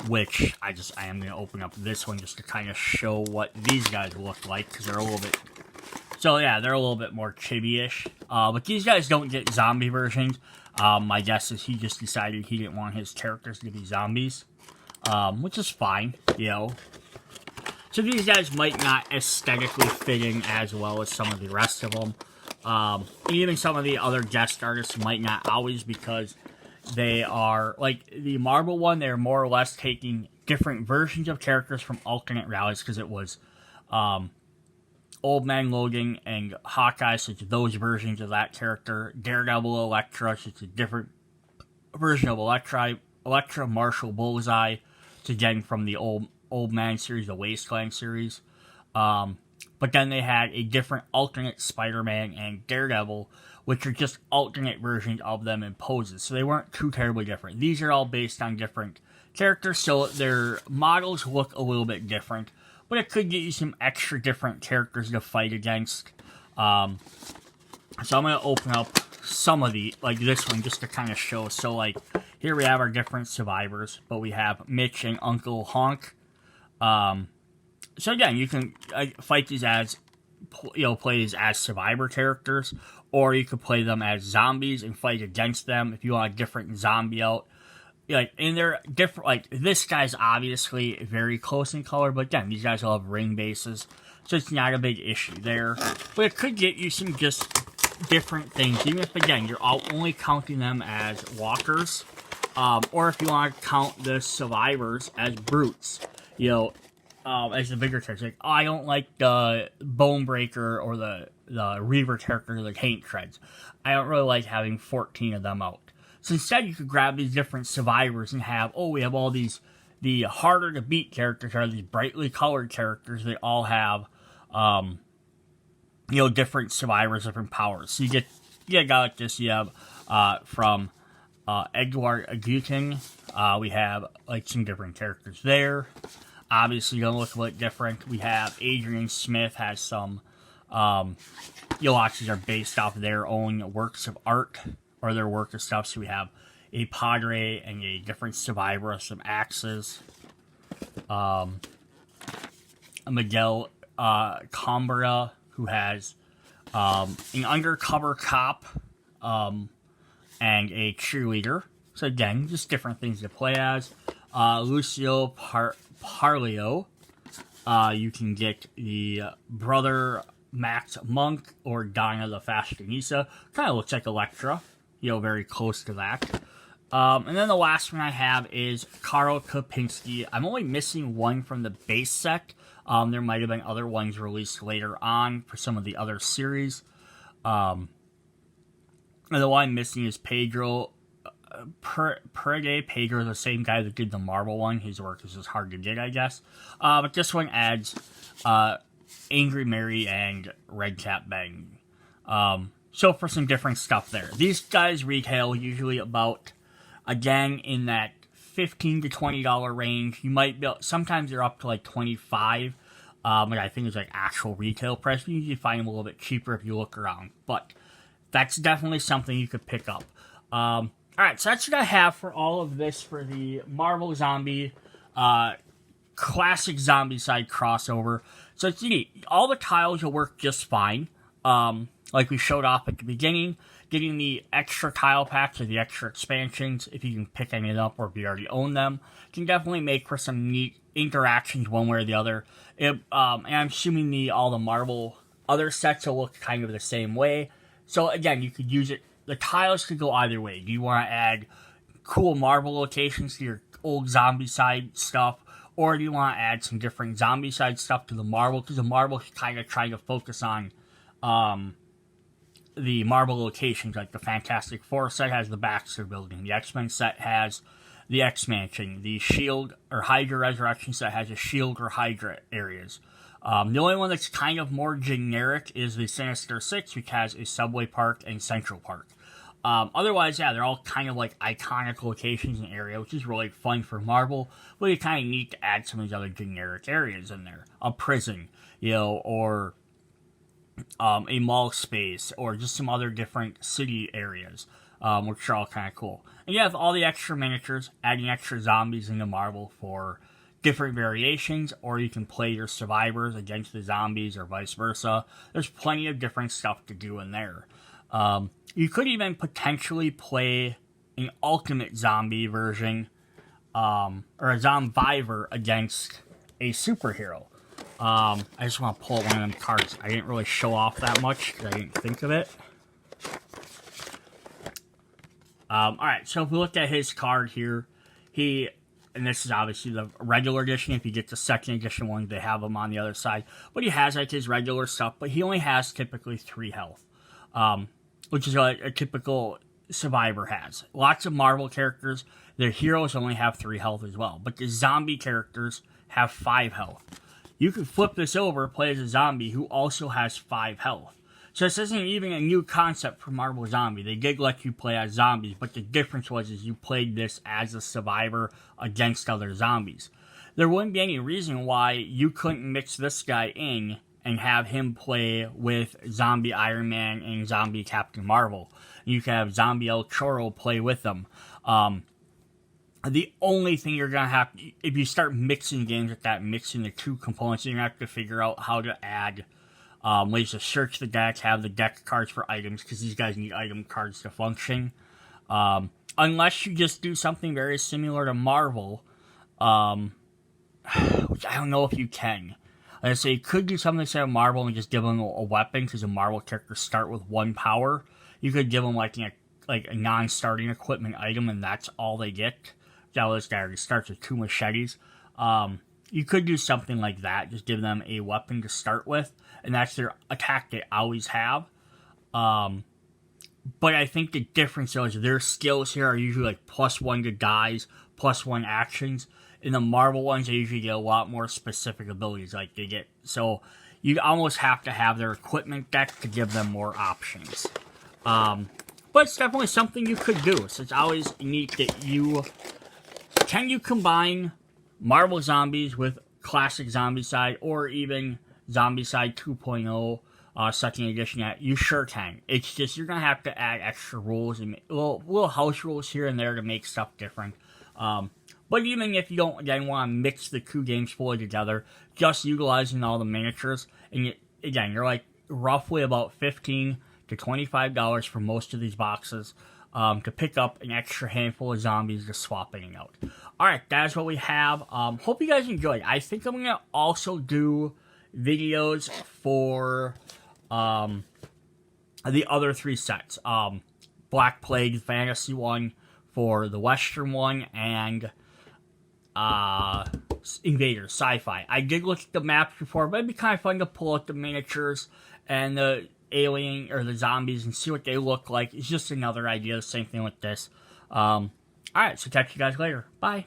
which I am going to open up this one just to kind of show what these guys look like, because they're a little bit, so yeah, they're a little bit more chibi-ish. But these guys don't get zombie versions. My guess is he just decided he didn't want his characters to be zombies. Which is fine, you know. So these guys might not aesthetically fit in as well as some of the rest of them. Even some of the other guest artists might not always, because they are, like the Marvel one, they're more or less taking different versions of characters from alternate realities, because it was Old Man Logan and Hawkeye, so it's those versions of that character. Daredevil, Elektra, so it's a different version of Elektra, Marshall, Bullseye. It's again from the Old Man series, the Wasteland series. But then they had a different alternate Spider-Man and Daredevil, which are just alternate versions of them in poses. So they weren't too terribly different. These are all based on different characters, so their models look a little bit different. But it could get you some extra different characters to fight against. So I'm going to open up some of the, like this one, just to kind of show. So, like, here we have our different survivors, but we have Mitch and Uncle Honk. So again, you can fight these as, play these as survivor characters, or you could play them as zombies and fight against them if you want a different zombie out. Like, and they're different, like, this guy's obviously very close in color, but again, these guys all have ring bases, so it's not a big issue there. But it could get you some just different things, even if, again, you're only counting them as walkers, or if you want to count the survivors as brutes, as the bigger characters. Like, I don't like the Bone Breaker or the Reaver character like Hank Treads. I don't really like having 14 of them out. So instead, you could grab these different survivors and have, we have all these, the harder to beat characters are these brightly colored characters. They all have, different survivors, different powers. So you get a guy like this. You have, from Edward Agutin, we have, like, some different characters there. obviously going to look a bit different. We have Adrian Smith has some Yolachs are based off their own works of art or their work of stuff. So we have a Padre and a different survivor of some axes. A Miguel Combra, who has an undercover cop and a cheerleader. So again, just different things to play as. Lucio Parlio. You can get the brother Max Monk or Donna the Fashionista. Kind of looks like Electra. Very close to that. And then the last one I have is Karl Kopinski. I'm only missing one from the base set. There might have been other ones released later on for some of the other series. And the one I'm missing is Pedro Perede. Pedro is the same guy that did the Marvel one. His work is just hard to get, I guess. But this one adds Angry Mary and Red Cap Bang. So for some different stuff there. These guys retail usually about, again, in that $15 to $20 range. You might be, sometimes they're up to like $25. I think it's like actual retail price. You usually find them a little bit cheaper if you look around. But that's definitely something you could pick up. Alright, so that's what I have for all of this for the Marvel Zombie Classic Zombicide crossover. So it's neat. All the tiles will work just fine. Like we showed off at the beginning. Getting the extra tile packs or the extra expansions, if you can pick any up or if you already own them, can definitely make for some neat interactions one way or the other. And I'm assuming all the Marvel other sets will look kind of the same way. So again, you could use it. The tiles could go either way. Do you want to add cool Marvel locations to your old Zombicide stuff? Or do you want to add some different Zombicide stuff to the Marvel? Because the Marvel is kind of trying to focus on the Marvel locations. Like the Fantastic Four set has the Baxter Building. The X-Men set has the X-Mansion. The Shield or Hydra Resurrection set has a Shield or Hydra areas. The only one that's kind of more generic is the Sinister Six, which has a Subway Park and Central Park. Otherwise, yeah, they're all kind of like iconic locations and area, which is really fun for Marvel, but you kind of need to add some of these other generic areas in there. A prison, or a mall space, or just some other different city areas, which are all kind of cool. And you have all the extra miniatures, adding extra zombies into Marvel for different variations, or you can play your survivors against the zombies or vice versa. There's plenty of different stuff to do in there. You could even potentially play an Ultimate Zombie version, or a Zombvivor against a superhero. I just want to pull one of them cards. I didn't really show off that much because I didn't think of it. Alright, so if we look at his card here, and this is obviously the regular edition. If you get the second edition one, they have them on the other side. But he has like his regular stuff, but he only has typically 3 health. Which is what a typical survivor has. Lots of Marvel characters, their heroes only have 3 health as well. But the zombie characters have 5 health. You can flip this over, play as a zombie who also has 5 health. So this isn't even a new concept for Marvel Zombie. They did let you play as zombies, but the difference was you played this as a survivor against other zombies. There wouldn't be any reason why you couldn't mix this guy in and have him play with Zombie Iron Man and Zombie Captain Marvel. You can have Zombie El Choro play with them. The only thing you're going to have, if you start mixing games like that, mixing the 2 components, you're going to have to figure out how to add ways to search the deck, have the deck cards for items, because these guys need item cards to function. Unless you just do something very similar to Marvel, which I don't know if you can. Like I say, you could do something instead of Marvel and just give them a weapon, because the Marvel characters start with 1 power. You could give them like a non-starting equipment item, and that's all they get. Now this guy already starts with 2 machetes. You could do something like that, just give them a weapon to start with, and that's their attack they always have. But I think the difference is their skills here are usually like +1 to dies, +1 actions. In the Marvel ones, they usually get a lot more specific abilities. Like they get, so you almost have to have their equipment deck to give them more options. But it's definitely something you could do. So it's always neat that can you combine Marvel Zombies with Classic Zombicide or even Zombicide 2.0 second edition, that you sure can. It's just you're gonna have to add extra rules and little house rules here and there to make stuff different. But even if you don't again want to mix the two games fully together, just utilizing all the miniatures, and you're like roughly about $15 to $25 for most of these boxes to pick up an extra handful of zombies to swap in and out. Alright, that's what we have. Hope you guys enjoyed. I think I'm going to also do videos for the other 3 sets. Black Plague Fantasy one for the Western one, and Invaders Sci-Fi. I did look at the maps before, but it'd be kind of fun to pull out the miniatures and the alien or the zombies and see what they look like. It's just another idea. The same thing with this. Alright, so catch you guys later. Bye.